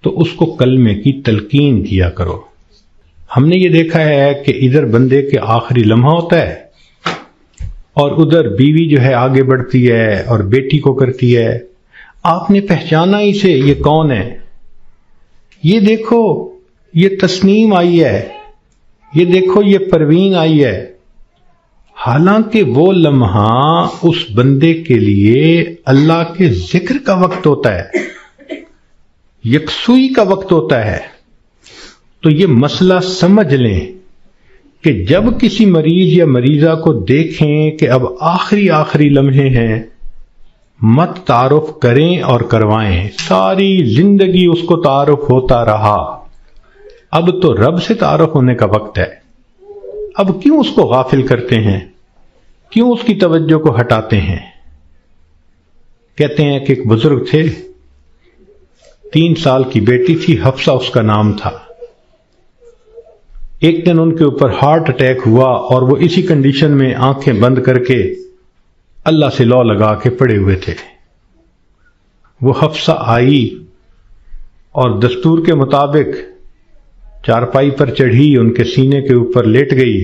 تو اس کو کلمے کی تلقین کیا کرو۔ ہم نے یہ دیکھا ہے کہ ادھر بندے کے آخری لمحہ ہوتا ہے اور ادھر بیوی جو ہے آگے بڑھتی ہے اور بیٹی کو کرتی ہے، آپ نے پہچانا اسے، یہ کون ہے؟ یہ دیکھو یہ تسنیم آئی ہے، یہ دیکھو یہ پروین آئی ہے۔ حالانکہ وہ لمحہ اس بندے کے لیے اللہ کے ذکر کا وقت ہوتا ہے، یکسوئی کا وقت ہوتا ہے۔ تو یہ مسئلہ سمجھ لیں کہ جب کسی مریض یا مریضہ کو دیکھیں کہ اب آخری لمحے ہیں، مت تعارف کریں اور کروائیں۔ ساری زندگی اس کو تعارف ہوتا رہا، اب تو رب سے تعارف ہونے کا وقت ہے۔ اب کیوں اس کو غافل کرتے ہیں؟ کیوں اس کی توجہ کو ہٹاتے ہیں؟ کہتے ہیں کہ ایک بزرگ تھے، 3 سال کی بیٹی تھی، حفصہ اس کا نام تھا۔ ایک دن ان کے اوپر ہارٹ اٹیک ہوا اور وہ اسی کنڈیشن میں آنکھیں بند کر کے اللہ سے لو لگا کے پڑے ہوئے تھے۔ وہ حفصہ آئی اور دستور کے مطابق چارپائی پر چڑھی، ان کے سینے کے اوپر لیٹ گئی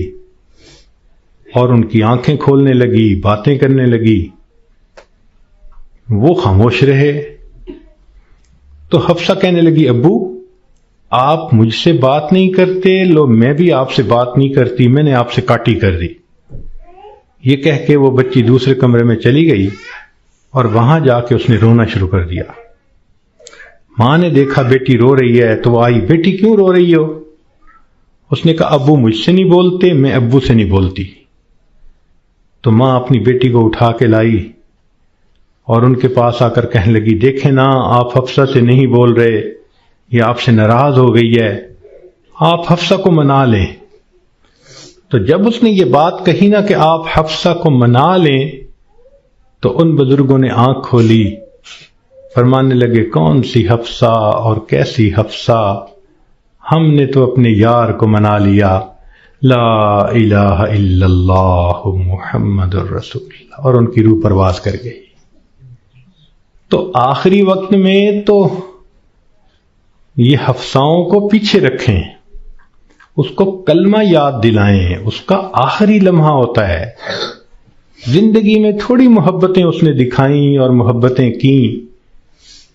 اور ان کی آنکھیں کھولنے لگی، باتیں کرنے لگی۔ وہ خاموش رہے تو حفصہ کہنے لگی ابو آپ مجھ سے بات نہیں کرتے، لو میں بھی آپ سے بات نہیں کرتی، میں نے آپ سے کاٹی کر دی۔ یہ کہہ کے وہ بچی دوسرے کمرے میں چلی گئی اور وہاں جا کے اس نے رونا شروع کر دیا۔ ماں نے دیکھا بیٹی رو رہی ہے تو وہ آئی، بیٹی کیوں رو رہی ہو؟ اس نے کہا ابو مجھ سے نہیں بولتے، میں ابو سے نہیں بولتی۔ تو ماں اپنی بیٹی کو اٹھا کے لائی اور ان کے پاس آ کر کہنے لگی دیکھیں نا آپ حفصہ سے نہیں بول رہے، یہ آپ سے ناراض ہو گئی ہے، آپ حفصہ کو منا لیں۔ تو جب اس نے یہ بات کہی نا کہ آپ حفصہ کو منا لیں تو ان بزرگوں نے آنکھ کھولی، فرمانے لگے کون سی حفصہ اور کیسی حفصہ، ہم نے تو اپنے یار کو منا لیا، لا الہ الا اللہ محمد الرسول اللہ، اور ان کی روح پرواز کر گئی۔ تو آخری وقت میں تو یہ حفصاؤں کو پیچھے رکھیں، اس کو کلمہ یاد دلائیں، اس کا آخری لمحہ ہوتا ہے۔ زندگی میں تھوڑی محبتیں اس نے دکھائیں اور محبتیں کیں،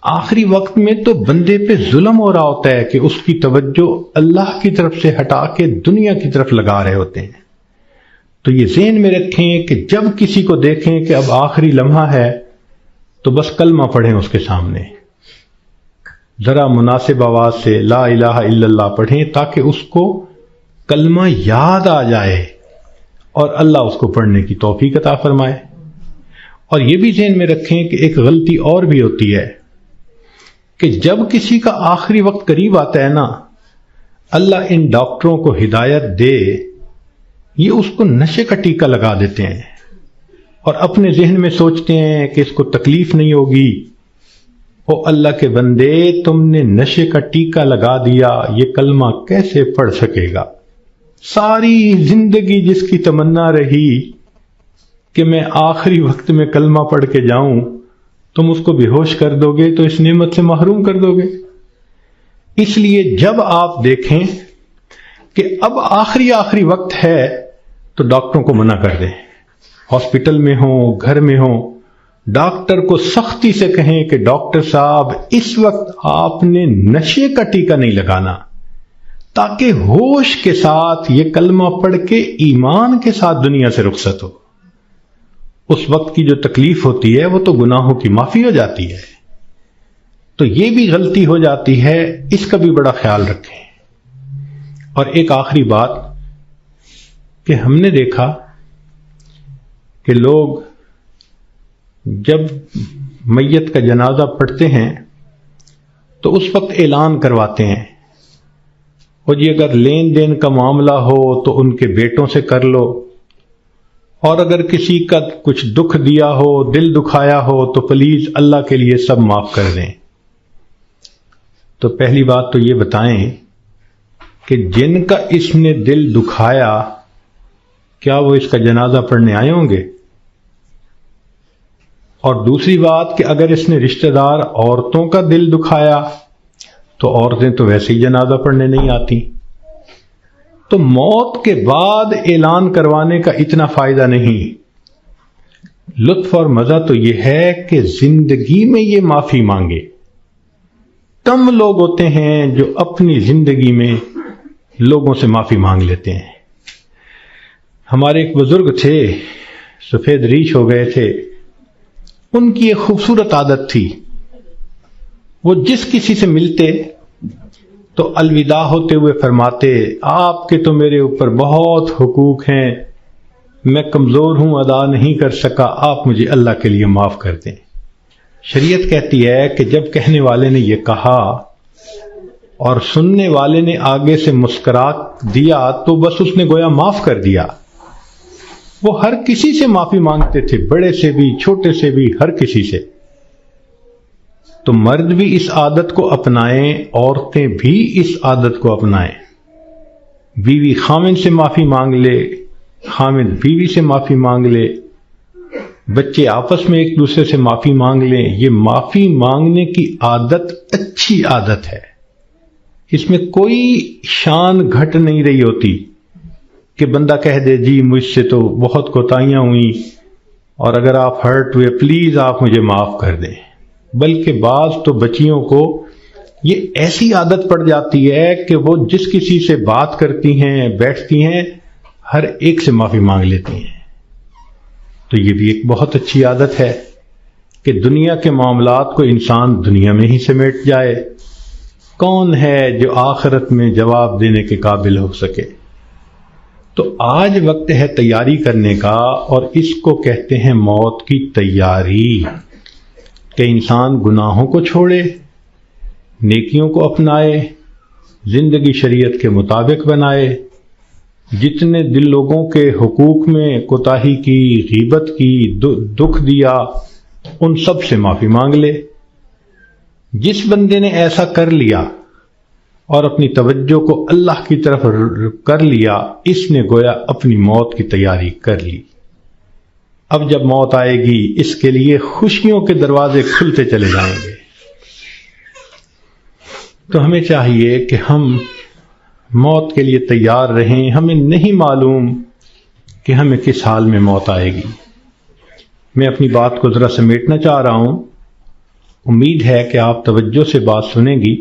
آخری وقت میں تو بندے پہ ظلم ہو رہا ہوتا ہے کہ اس کی توجہ اللہ کی طرف سے ہٹا کے دنیا کی طرف لگا رہے ہوتے ہیں۔ تو یہ ذہن میں رکھیں کہ جب کسی کو دیکھیں کہ اب آخری لمحہ ہے تو بس کلمہ پڑھیں اس کے سامنے، ذرا مناسب آواز سے لا الہ الا اللہ پڑھیں تاکہ اس کو کلمہ یاد آ جائے اور اللہ اس کو پڑھنے کی توفیق عطا فرمائے۔ اور یہ بھی ذہن میں رکھیں کہ ایک غلطی اور بھی ہوتی ہے کہ جب کسی کا آخری وقت قریب آتا ہے نا، اللہ ان ڈاکٹروں کو ہدایت دے، یہ اس کو نشے کا ٹیکہ لگا دیتے ہیں اور اپنے ذہن میں سوچتے ہیں کہ اس کو تکلیف نہیں ہوگی۔ او اللہ کے بندے، تم نے نشے کا ٹیکہ لگا دیا، یہ کلمہ کیسے پڑھ سکے گا؟ ساری زندگی جس کی تمنا رہی کہ میں آخری وقت میں کلمہ پڑھ کے جاؤں، تم اس کو بے ہوش کر دو گے تو اس نعمت سے محروم کر دو گے۔ اس لیے جب آپ دیکھیں کہ اب آخری وقت ہے تو ڈاکٹروں کو منع کر دیں، ہاسپٹل میں ہوں گھر میں ہوں، ڈاکٹر کو سختی سے کہیں کہ ڈاکٹر صاحب اس وقت آپ نے نشے کا ٹیکہ نہیں لگانا، تاکہ ہوش کے ساتھ یہ کلمہ پڑھ کے ایمان کے ساتھ دنیا سے رخصت ہو۔ اس وقت کی جو تکلیف ہوتی ہے وہ تو گناہوں کی معافی ہو جاتی ہے۔ تو یہ بھی غلطی ہو جاتی ہے، اس کا بھی بڑا خیال رکھیں۔ اور ایک آخری بات کہ ہم نے دیکھا کہ لوگ جب میت کا جنازہ پڑھتے ہیں تو اس وقت اعلان کرواتے ہیں، اور یہ اگر لین دین کا معاملہ ہو تو ان کے بیٹوں سے کر لو، اور اگر کسی کا کچھ دکھ دیا ہو، دل دکھایا ہو تو پلیز اللہ کے لیے سب معاف کر دیں۔ تو پہلی بات تو یہ بتائیں کہ جن کا اس نے دل دکھایا کیا وہ اس کا جنازہ پڑھنے آئے ہوں گے؟ اور دوسری بات کہ اگر اس نے رشتہ دار عورتوں کا دل دکھایا تو عورتیں تو ویسے ہی جنازہ پڑھنے نہیں آتی۔ تو موت کے بعد اعلان کروانے کا اتنا فائدہ نہیں، لطف اور مزہ تو یہ ہے کہ زندگی میں یہ معافی مانگے۔ کم لوگ ہوتے ہیں جو اپنی زندگی میں لوگوں سے معافی مانگ لیتے ہیں۔ ہمارے ایک بزرگ تھے، سفید ریش ہو گئے تھے، ان کی ایک خوبصورت عادت تھی، وہ جس کسی سے ملتے تو الوداع ہوتے ہوئے فرماتے، آپ کے تو میرے اوپر بہت حقوق ہیں، میں کمزور ہوں، ادا نہیں کر سکا، آپ مجھے اللہ کے لیے معاف کر دیں۔ شریعت کہتی ہے کہ جب کہنے والے نے یہ کہا اور سننے والے نے آگے سے مسکرا دیا تو بس اس نے گویا معاف کر دیا۔ وہ ہر کسی سے معافی مانگتے تھے، بڑے سے بھی، چھوٹے سے بھی، ہر کسی سے۔ تو مرد بھی اس عادت کو اپنائیں، عورتیں بھی اس عادت کو اپنائیں۔ بیوی خامن سے معافی مانگ لے، خامن بیوی سے معافی مانگ لے، بچے آپس میں ایک دوسرے سے معافی مانگ لیں۔ یہ معافی مانگنے کی عادت اچھی عادت ہے، اس میں کوئی شان گھٹ نہیں رہی ہوتی کہ بندہ کہہ دے جی مجھ سے تو بہت کوتاہیاں ہوئیں، اور اگر آپ ہرٹ ہوئے پلیز آپ مجھے معاف کر دیں. بلکہ بعض تو بچیوں کو یہ ایسی عادت پڑ جاتی ہے کہ وہ جس کسی سے بات کرتی ہیں بیٹھتی ہیں ہر ایک سے معافی مانگ لیتی ہیں. تو یہ بھی ایک بہت اچھی عادت ہے کہ دنیا کے معاملات کو انسان دنیا میں ہی سمیٹ جائے. کون ہے جو آخرت میں جواب دینے کے قابل ہو سکے؟ تو آج وقت ہے تیاری کرنے کا، اور اس کو کہتے ہیں موت کی تیاری، کہ انسان گناہوں کو چھوڑے، نیکیوں کو اپنائے، زندگی شریعت کے مطابق بنائے، جتنے دل لوگوں کے حقوق میں کوتاہی کی، غیبت کی، دکھ دیا، ان سب سے معافی مانگ لے. جس بندے نے ایسا کر لیا اور اپنی توجہ کو اللہ کی طرف کر لیا، اس نے گویا اپنی موت کی تیاری کر لی. اب جب موت آئے گی اس کے لیے خوشیوں کے دروازے کھلتے چلے جائیں گے. تو ہمیں چاہیے کہ ہم موت کے لیے تیار رہیں. ہمیں نہیں معلوم کہ ہمیں کس حال میں موت آئے گی. میں اپنی بات کو ذرا سمیٹنا چاہ رہا ہوں. امید ہے کہ آپ توجہ سے بات سنیں گی.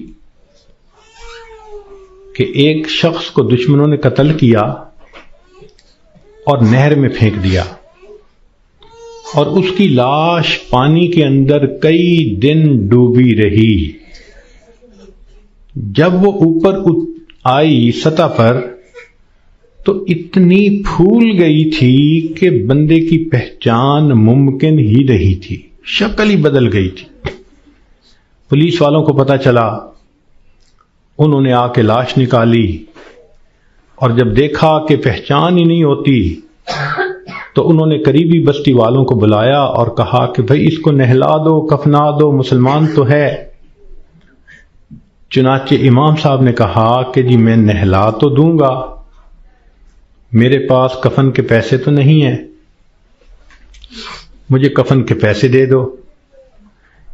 کہ ایک شخص کو دشمنوں نے قتل کیا اور نہر میں پھینک دیا، اور اس کی لاش پانی کے اندر کئی دن ڈوبی رہی. جب وہ اوپر آئی سطح پر تو اتنی پھول گئی تھی کہ بندے کی پہچان ممکن ہی نہیں تھی، شکل ہی بدل گئی تھی. پولیس والوں کو پتہ چلا، انہوں نے آ کے لاش نکالی، اور جب دیکھا کہ پہچان ہی نہیں ہوتی تو انہوں نے قریبی بستی والوں کو بلایا اور کہا کہ بھئی اس کو نہلا دو، کفنا دو، مسلمان تو ہے. چنانچہ امام صاحب نے کہا کہ جی میں نہلا تو دوں گا، میرے پاس کفن کے پیسے تو نہیں ہیں، مجھے کفن کے پیسے دے دو.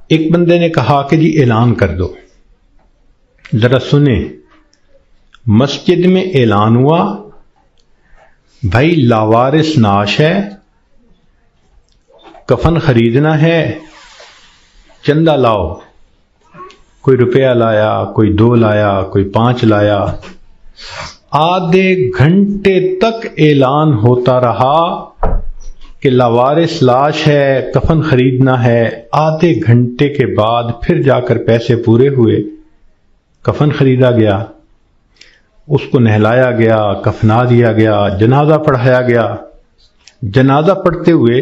ایک بندے نے کہا کہ جی اعلان کر دو. ذرا سنیں، مسجد میں اعلان ہوا، بھائی لاوارث نعش ہے، کفن خریدنا ہے، چندہ لاؤ. کوئی روپیہ لایا، کوئی 2 لایا، کوئی 5 لایا. آدھے گھنٹے تک اعلان ہوتا رہا کہ لاوارث لاش ہے، کفن خریدنا ہے. آدھے گھنٹے کے بعد پھر جا کر پیسے پورے ہوئے، کفن خریدا گیا، اس کو نہلایا گیا، کفنا دیا گیا، جنازہ پڑھایا گیا. جنازہ پڑھتے ہوئے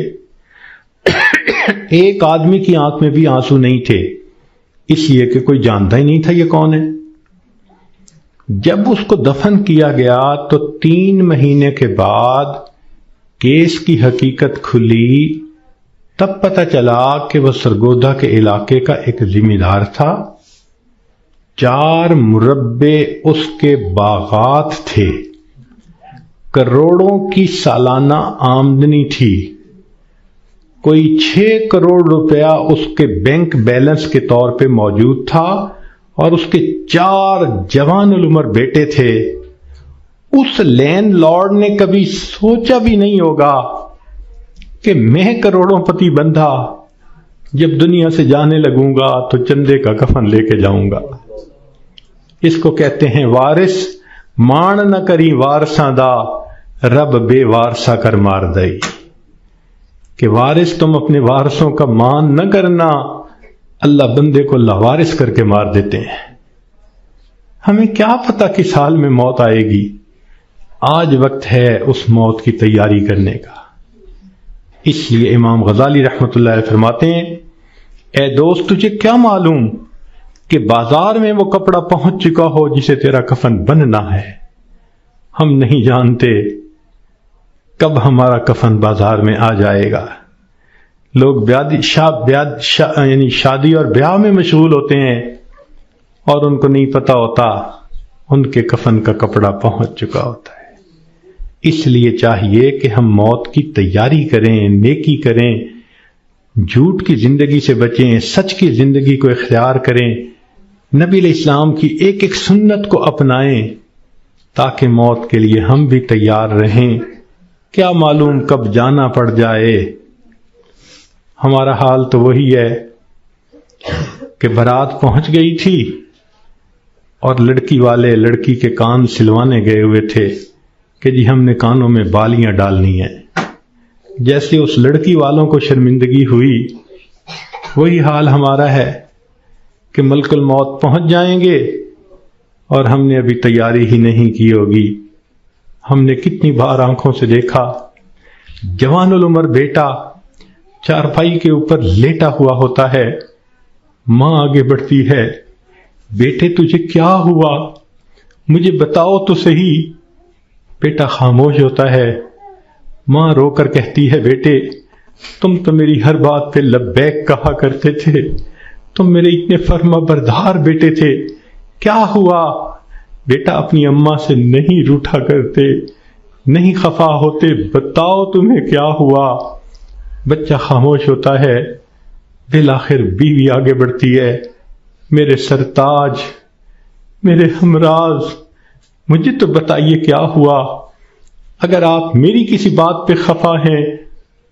ایک آدمی کی آنکھ میں بھی آنسو نہیں تھے، اس لیے کہ کوئی جانتا ہی نہیں تھا یہ کون ہے. جب اس کو دفن کیا گیا تو 3 مہینے کے بعد کیس کی حقیقت کھلی. تب پتہ چلا کہ وہ سرگودا کے علاقے کا ایک ذمہ دار تھا. 4 مربع اس کے باغات تھے، کروڑوں کی سالانہ آمدنی تھی. کوئی 6 کروڑ روپیہ اس کے بینک بیلنس کے طور پہ موجود تھا، اور اس کے 4 جوان العمر بیٹے تھے. اس لینڈ لارڈ نے کبھی سوچا بھی نہیں ہوگا کہ میں کروڑوں پتی بندھا جب دنیا سے جانے لگوں گا تو چندے کا کفن لے کے جاؤں گا. اس کو کہتے ہیں وارث مان نہ کری وارثاں دا، رب بے وارثا کر مار دئی. کہ وارث تم اپنے وارثوں کا مان نہ کرنا، اللہ بندے کو لاوارث کر کے مار دیتے ہیں. ہمیں کیا پتہ کس حال میں موت آئے گی. آج وقت ہے اس موت کی تیاری کرنے کا. اس لیے امام غزالی رحمۃ اللہ علیہ فرماتے ہیں، اے دوست تجھے کیا معلوم کہ بازار میں وہ کپڑا پہنچ چکا ہو جسے تیرا کفن بننا ہے. ہم نہیں جانتے کب ہمارا کفن بازار میں آ جائے گا. لوگ یعنی شادی اور بیاہ میں مشغول ہوتے ہیں اور ان کو نہیں پتہ ہوتا ان کے کفن کا کپڑا پہنچ چکا ہوتا ہے. اس لیے چاہیے کہ ہم موت کی تیاری کریں، نیکی کریں، جھوٹ کی زندگی سے بچیں، سچ کی زندگی کو اختیار کریں، نبی علیہ السلام کی ایک ایک سنت کو اپنائیں تاکہ موت کے لیے ہم بھی تیار رہیں. کیا معلوم کب جانا پڑ جائے. ہمارا حال تو وہی ہے کہ بارات پہنچ گئی تھی اور لڑکی والے لڑکی کے کان سلوانے گئے ہوئے تھے کہ جی ہم نے کانوں میں بالیاں ڈالنی ہیں. جیسے اس لڑکی والوں کو شرمندگی ہوئی وہی حال ہمارا ہے کہ ملک الموت پہنچ جائیں گے اور ہم نے ابھی تیاری ہی نہیں کی ہوگی. ہم نے کتنی بار آنکھوں سے دیکھا جوان العمر بیٹا چارپائی کے اوپر لیٹا ہوا ہوتا ہے، ماں آگے بڑھتی ہے، بیٹے تجھے کیا ہوا، مجھے بتاؤ تو صحیح. بیٹا خاموش ہوتا ہے. ماں رو کر کہتی ہے بیٹے تم تو میری ہر بات پہ لبیک کہا کرتے تھے، تم میرے اتنے فرما بردار بیٹے تھے، کیا ہوا؟ بیٹا اپنی اماں سے نہیں روٹھا کرتے، نہیں خفا ہوتے، بتاؤ تمہیں کیا ہوا. بچہ خاموش ہوتا ہے. بالآخر بیوی آگے بڑھتی ہے، میرے سرتاج، میرے ہمراز، مجھے تو بتائیے کیا ہوا. اگر آپ میری کسی بات پہ خفا ہیں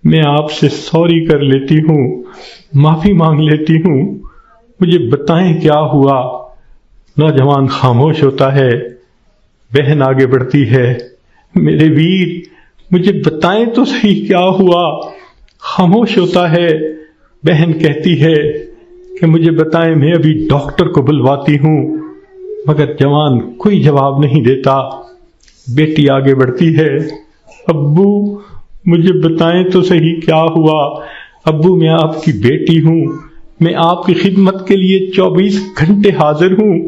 میں آپ سے سوری کر لیتی ہوں، معافی مانگ لیتی ہوں، مجھے بتائیں کیا ہوا. نوجوان خاموش ہوتا ہے. بہن آگے بڑھتی ہے، میرے ویر مجھے بتائیں تو صحیح کیا ہوا. خاموش ہوتا ہے. بہن کہتی ہے کہ مجھے بتائیں، میں ابھی ڈاکٹر کو بلواتی ہوں. مگر جوان کوئی جواب نہیں دیتا. بیٹی آگے بڑھتی ہے، ابو مجھے بتائیں تو صحیح کیا ہوا. ابو میں آپ کی بیٹی ہوں، میں آپ کی خدمت کے لیے 24 گھنٹے حاضر ہوں.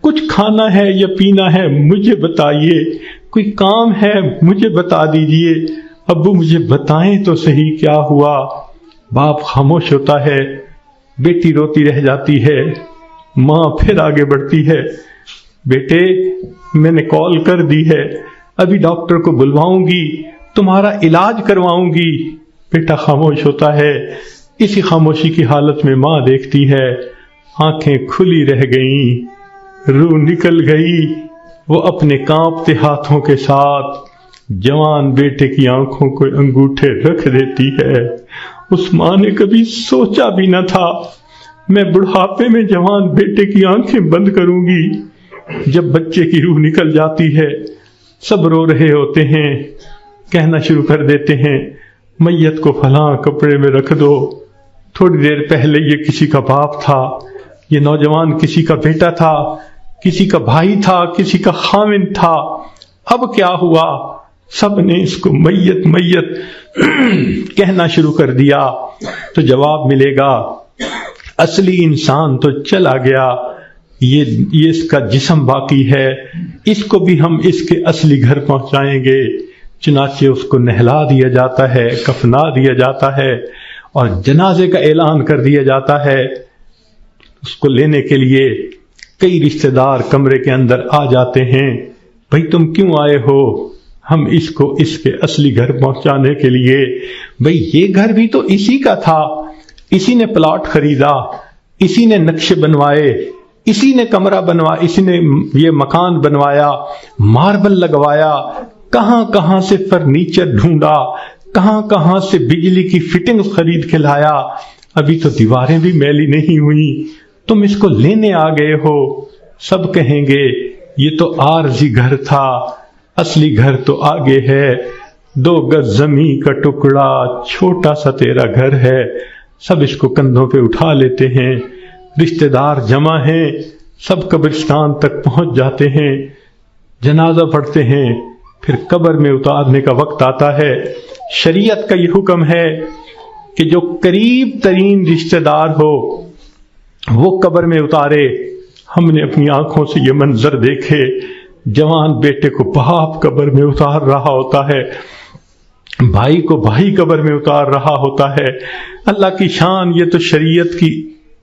کچھ کھانا ہے یا پینا ہے مجھے بتائیے، کوئی کام ہے مجھے بتا دیجئے. ابو مجھے بتائیں تو صحیح کیا ہوا. باپ خاموش ہوتا ہے. بیٹی روتی رہ جاتی ہے. ماں پھر آگے بڑھتی ہے، بیٹے میں نے کال کر دی ہے، ابھی ڈاکٹر کو بلواؤں گی، تمہارا علاج کرواؤں گی. بیٹا خاموش ہوتا ہے. اسی خاموشی کی حالت میں ماں دیکھتی ہے، آنکھیں کھلی رہ گئیں، روح نکل گئی. وہ اپنے کانپتے ہاتھوں کے ساتھ جوان بیٹے کی آنکھوں کو انگوٹھے رکھ دیتی ہے. اس ماں نے کبھی سوچا بھی نہ تھا میں بڑھاپے میں جوان بیٹے کی آنکھیں بند کروں گی. جب بچے کی روح نکل جاتی ہے سب رو رہے ہوتے ہیں، کہنا شروع کر دیتے ہیں میت کو فلاں کپڑے میں رکھ دو. تھوڑی دیر پہلے یہ کسی کا باپ تھا، یہ نوجوان کسی کا بیٹا تھا، کسی کا بھائی تھا، کسی کا خاوند تھا. اب کیا ہوا؟ سب نے اس کو میت میت کہنا شروع کر دیا. تو جواب ملے گا اصلی انسان تو چلا گیا، یہ اس کا جسم باقی ہے، اس کو بھی ہم اس کے اصلی گھر پہنچائیں گے. چنانچہ اس کو نہلا دیا جاتا ہے، کفنا دیا جاتا ہے اور جنازے کا اعلان کر دیا جاتا ہے. اس کو لینے کے لیے کئی رشتہ دار کمرے کے اندر آ جاتے ہیں. بھئی تم کیوں آئے ہو؟ ہم اس کو اس کے اصلی گھر پہنچانے کے لیے. بھئی یہ گھر بھی تو اسی کا تھا، اسی نے پلاٹ خریدا، اسی نے نقشے بنوائے، اسی نے کمرہ بنوایا، اسی نے یہ مکان بنوایا، ماربل لگوایا، کہاں کہاں سے فرنیچر ڈھونڈا، کہاں کہاں سے بجلی کی فٹنگ خرید کے لایا. ابھی تو دیواریں بھی میلی نہیں ہوئی، تم اس کو لینے آ گئے ہو. سب کہیں گے یہ تو عارضی گھر تھا، اصلی گھر تو آگے ہے. 2 گز زمین کا ٹکڑا، چھوٹا سا تیرا گھر ہے. سب اس کو کندھوں پہ اٹھا لیتے ہیں. رشتہ دار جمع ہیں، سب قبرستان تک پہنچ جاتے ہیں، جنازہ پڑھتے ہیں. پھر قبر میں اتارنے کا وقت آتا ہے. شریعت کا یہ حکم ہے کہ جو قریب ترین رشتہ دار ہو وہ قبر میں اتارے. ہم نے اپنی آنکھوں سے یہ منظر دیکھے، جوان بیٹے کو باپ قبر میں اتار رہا ہوتا ہے، بھائی کو بھائی قبر میں اتار رہا ہوتا ہے. اللہ کی شان، یہ تو شریعت کی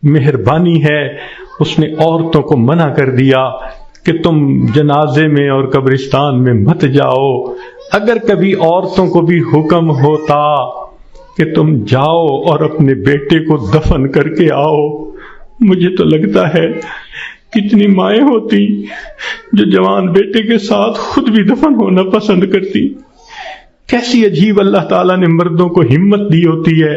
مہربانی ہے. اس نے عورتوں کو منع کر دیا کہ تم جنازے میں اور قبرستان میں مت جاؤ. اگر کبھی عورتوں کو بھی حکم ہوتا کہ تم جاؤ اور اپنے بیٹے کو دفن کر کے آؤ، مجھے تو لگتا ہے کتنی مائیں ہوتی جو جوان بیٹے کے ساتھ خود بھی دفن ہونا پسند کرتی. کیسی عجیب اللہ تعالیٰ نے مردوں کو ہمت دی ہوتی ہے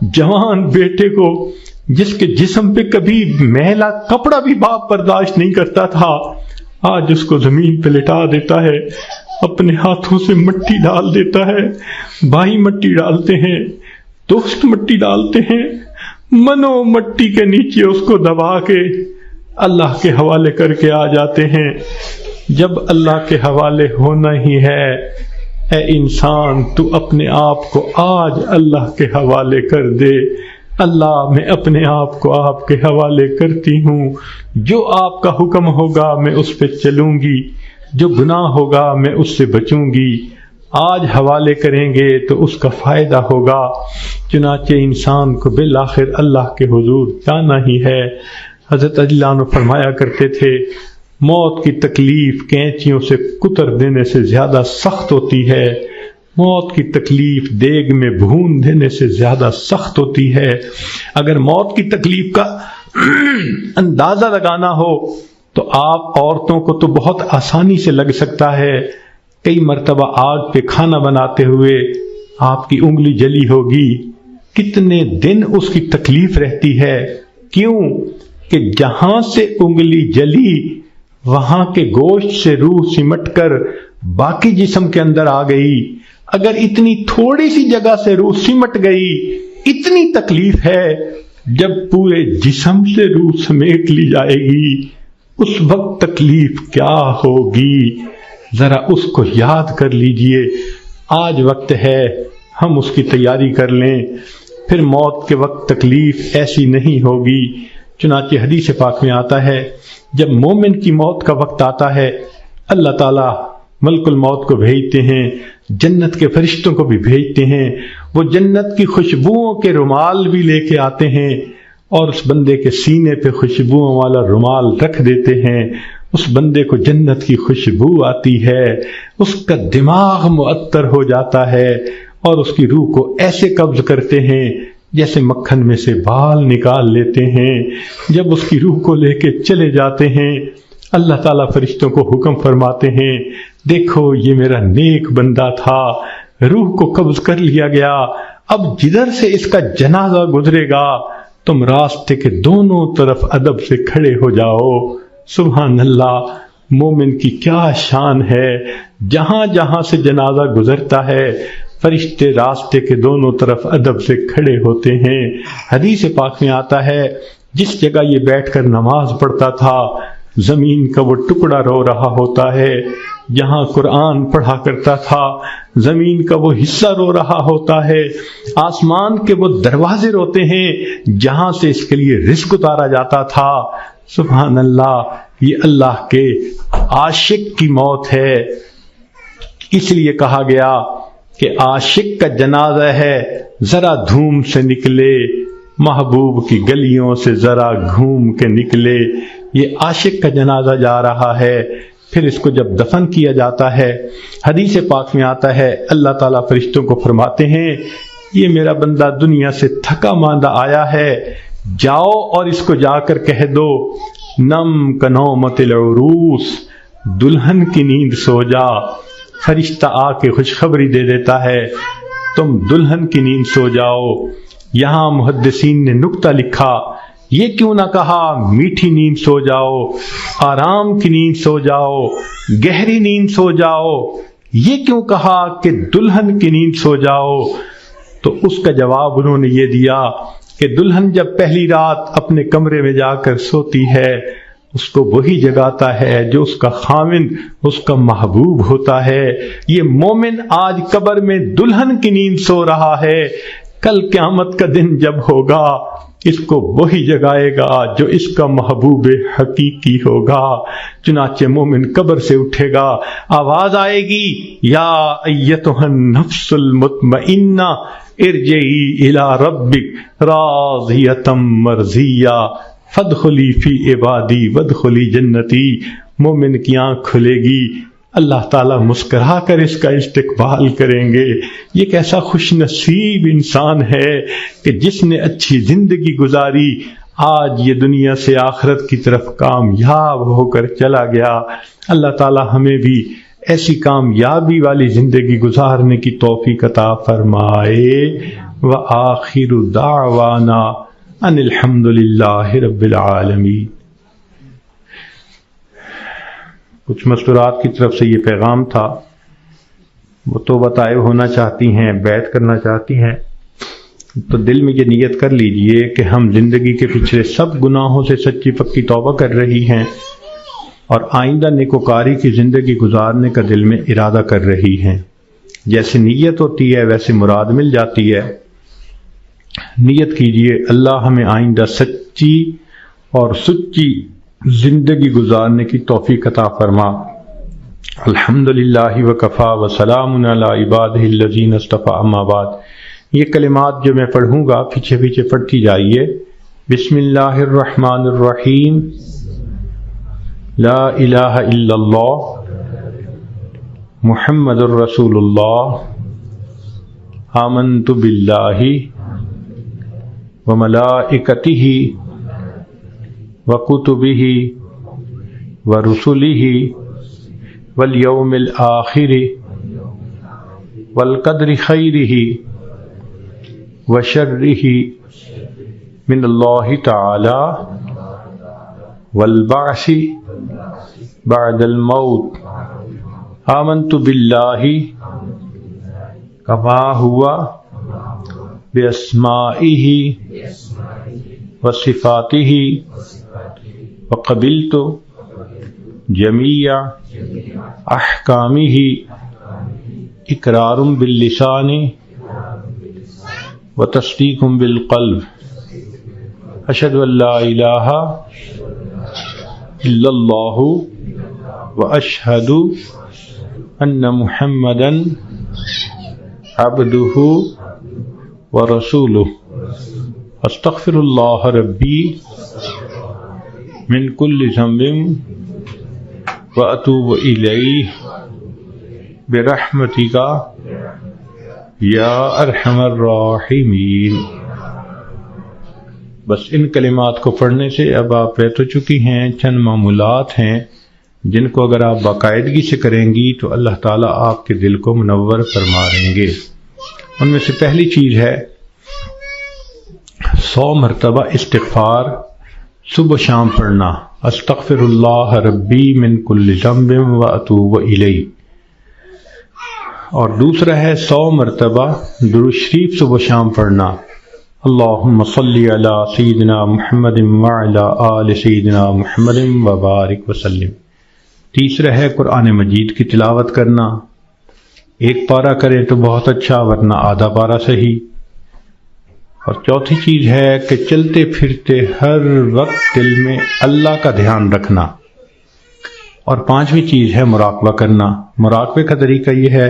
جوان بیٹے کو جس کے جسم پہ کبھی میلا کپڑا بھی باپ برداشت نہیں کرتا تھا، آج اس کو زمین پہ لٹا دیتا ہے، اپنے ہاتھوں سے مٹی ڈال دیتا ہے، بھائی مٹی ڈالتے ہیں، دوست مٹی ڈالتے ہیں، منو مٹی کے نیچے اس کو دبا کے اللہ کے حوالے کر کے آ جاتے ہیں۔ جب اللہ کے حوالے ہونا ہی ہے، اے انسان تو اپنے آپ کو آج اللہ کے حوالے کر دے۔ اللہ میں اپنے آپ کو آپ کے حوالے کرتی ہوں، جو آپ کا حکم ہوگا میں اس پہ چلوں گی، جو گناہ ہوگا میں اس سے بچوں گی۔ آج حوالے کریں گے تو اس کا فائدہ ہوگا۔ چنانچہ انسان کو بالآخر اللہ کے حضور جانا ہی ہے۔ حضرت علی اللہ عنہ فرمایا کرتے تھے، موت کی تکلیف کینچیوں سے کتر دینے سے زیادہ سخت ہوتی ہے، موت کی تکلیف دیگ میں بھون دینے سے زیادہ سخت ہوتی ہے۔ اگر موت کی تکلیف کا اندازہ لگانا ہو تو آپ عورتوں کو تو بہت آسانی سے لگ سکتا ہے۔ کئی مرتبہ آگ پہ کھانا بناتے ہوئے آپ کی انگلی جلی ہوگی، کتنے دن اس کی تکلیف رہتی ہے۔ کیوں کہ جہاں سے انگلی جلی وہاں کے گوشت سے روح سمٹ کر باقی جسم کے اندر آ گئی۔ اگر اتنی تھوڑی سی جگہ سے روح سمٹ گئی، اتنی تکلیف ہے۔ جب پورے جسم سے روح سمیٹ لی جائے گی اس وقت تکلیف کیا ہوگی، ذرا اس کو یاد کر لیجئے۔ آج وقت ہے ہم اس کی تیاری کر لیں، پھر موت کے وقت تکلیف ایسی نہیں ہوگی۔ چنانچہ حدیث پاک میں آتا ہے، جب مومن کی موت کا وقت آتا ہے اللہ تعالیٰ ملک الموت کو بھیجتے ہیں، جنت کے فرشتوں کو بھی بھیجتے ہیں، وہ جنت کی خوشبوؤں کے رومال بھی لے کے آتے ہیں اور اس بندے کے سینے پہ خوشبوؤں والا رومال رکھ دیتے ہیں۔ اس بندے کو جنت کی خوشبو آتی ہے، اس کا دماغ معطر ہو جاتا ہے اور اس کی روح کو ایسے قبض کرتے ہیں جیسے مکھن میں سے بال نکال لیتے ہیں۔ جب اس کی روح کو لے کے چلے جاتے ہیں اللہ تعالیٰ فرشتوں کو حکم فرماتے ہیں، دیکھو یہ میرا نیک بندہ تھا، روح کو قبض کر لیا گیا، اب جدھر سے اس کا جنازہ گزرے گا تم راستے کے دونوں طرف ادب سے کھڑے ہو جاؤ۔ سبحان اللہ، مومن کی کیا شان ہے، جہاں جہاں سے جنازہ گزرتا ہے فرشتے راستے کے دونوں طرف ادب سے کھڑے ہوتے ہیں۔ حدیث پاک میں آتا ہے، جس جگہ یہ بیٹھ کر نماز پڑھتا تھا زمین کا وہ ٹکڑا رو رہا ہوتا ہے، جہاں قرآن پڑھا کرتا تھا زمین کا وہ حصہ رو رہا ہوتا ہے، آسمان کے وہ دروازے روتے ہیں جہاں سے اس کے لیے رزق اتارا جاتا تھا۔ سبحان اللہ، یہ اللہ کے عاشق کی موت ہے۔ اس لیے کہا گیا کہ عاشق کا جنازہ ہے، ذرا دھوم سے نکلے، محبوب کی گلیوں سے ذرا گھوم کے نکلے۔ یہ عاشق کا جنازہ جا رہا ہے۔ پھر اس کو جب دفن کیا جاتا ہے حدیث پاک میں آتا ہے اللہ تعالیٰ فرشتوں کو فرماتے ہیں، یہ میرا بندہ دنیا سے تھکا ماندہ آیا ہے، جاؤ اور اس کو جا کر کہہ دو نم کنومت العروس، دلہن کی نیند سو جا۔ فرشتہ آ کے خوشخبری دے دیتا ہے تم دلہن کی نیند سو جاؤ۔ یہاں محدثین نے نکتہ لکھا، یہ کیوں نہ کہا میٹھی نیند سو جاؤ، آرام کی نیند سو جاؤ، گہری نیند سو جاؤ، یہ کیوں کہا کہ دلہن کی نیند سو جاؤ؟ تو اس کا جواب انہوں نے یہ دیا کہ دلہن جب پہلی رات اپنے کمرے میں جا کر سوتی ہے اس کو وہی جگاتا ہے جو اس کا خاوند، اس کا محبوب ہوتا ہے۔ یہ مومن آج قبر میں دلہن کی نیند سو رہا ہے، کل قیامت کا دن جب ہوگا اس کو وہی جگائے گا جو اس کا محبوب حقیقی ہوگا۔ چنانچہ مومن قبر سے اٹھے گا، آواز آئے گی یا ایتھا النفس المطمئنہ ارجعی الی ربک راضیۃ مرضیہ فادخلی فی عبادی وادخلی جنتی۔ مومن کی آنکھ کھلے گی، اللہ تعالیٰ مسکرا کر اس کا استقبال کریں گے۔ یہ کیسا خوش نصیب انسان ہے کہ جس نے اچھی زندگی گزاری، آج یہ دنیا سے آخرت کی طرف کامیاب ہو کر چلا گیا۔ اللہ تعالیٰ ہمیں بھی ایسی کامیابی والی زندگی گزارنے کی توفیق عطا فرمائے۔ وآخر دعوانا ان الحمد للہ رب العالمین۔ کچھ مستورات کی طرف سے یہ پیغام تھا، وہ توبہ طائب ہونا چاہتی ہیں، بیعت کرنا چاہتی ہیں، تو دل میں یہ نیت کر لیجئے کہ ہم زندگی کے پچھلے سب گناہوں سے سچی پکی توبہ کر رہی ہیں اور آئندہ نیکوکاری کی زندگی گزارنے کا دل میں ارادہ کر رہی ہیں۔ جیسے نیت ہوتی ہے ویسے مراد مل جاتی ہے۔ نیت کیجئے اللہ ہمیں آئندہ سچی اور سچی زندگی گزارنے کی توفیق عطا فرما۔ الحمدللہ وکفا وسلام علی عبادہ الذین اصطفیٰ، اما بعد۔ یہ کلمات جو میں پڑھوں گا پیچھے پیچھے پڑھتی جائیے۔ بسم اللہ الرحمن الرحیم، لا الہ الا اللہ محمد الرسول اللہ، آمنت باللہ وملائکتہ وکتبہ ورسلہ والیوم الآخر والقدر خیرہ وشرہ من اللہ تعالی والبعث بعد الموت۔ آمنت باللہ کما ہوا باسمائہ وصفاتہ وقبلت جمیع احکامہ اقرار باللسان وتصدیق بالقلب۔ اشہد ان لا الہ الا اللہ واشہد ان محمدا عبدہ ورسولہ۔ استغفر اللہ ربی من کل ذنب واتوب الیہ برحمتک یا ارحم الراحمین۔ بس ان کلمات کو پڑھنے سے اب آپ بیت ہو چکی ہیں۔ چند معمولات ہیں جن کو اگر آپ باقاعدگی سے کریں گی تو اللہ تعالیٰ آپ کے دل کو منور فرما دیں گے۔ ان میں سے پہلی چیز ہے 100 مرتبہ استغفار صبح شام پڑھنا، استغفر اللہ ربی من کل ذنب واتوب الیہ۔ اور دوسرا ہے 100 مرتبہ درود شریف صبح شام پڑھنا، اللہم صلی علی سیدنا محمد وعلی آل سیدنا محمد وبارک وسلم۔ تیسرا ہے قرآن مجید کی تلاوت کرنا، ایک پارہ کرے تو بہت اچھا، ورنہ آدھا پارہ صحیح۔ اور چوتھی چیز ہے کہ چلتے پھرتے ہر وقت دل میں اللہ کا دھیان رکھنا۔ اور پانچویں چیز ہے مراقبہ کرنا۔ مراقبے کا طریقہ یہ ہے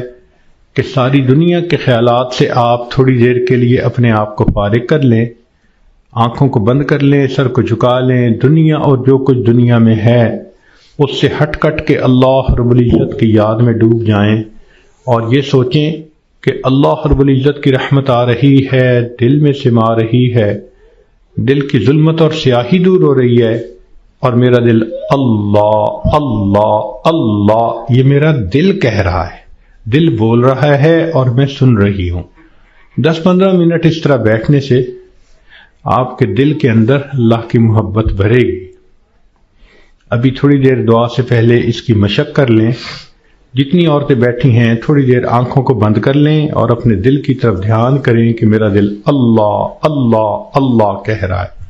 کہ ساری دنیا کے خیالات سے آپ تھوڑی دیر کے لیے اپنے آپ کو فارغ کر لیں، آنکھوں کو بند کر لیں، سر کو جھکا لیں، دنیا اور جو کچھ دنیا میں ہے اس سے ہٹ کٹ کے اللہ رب العزت کی یاد میں ڈوب جائیں اور یہ سوچیں کہ اللہ رب العزت کی رحمت آ رہی ہے، دل میں سما رہی ہے، دل کی ظلمت اور سیاہی دور ہو رہی ہے، اور میرا دل اللہ اللہ اللہ، یہ میرا دل کہہ رہا ہے، دل بول رہا ہے اور میں سن رہی ہوں۔ 10-15 منٹ اس طرح بیٹھنے سے آپ کے دل کے اندر اللہ کی محبت بھرے گی۔ ابھی تھوڑی دیر دعا سے پہلے اس کی مشق کر لیں۔ جتنی عورتیں بیٹھی ہیں تھوڑی دیر آنکھوں کو بند کر لیں اور اپنے دل کی طرف دھیان کریں کہ میرا دل اللہ اللہ اللہ کہہ رہا ہے۔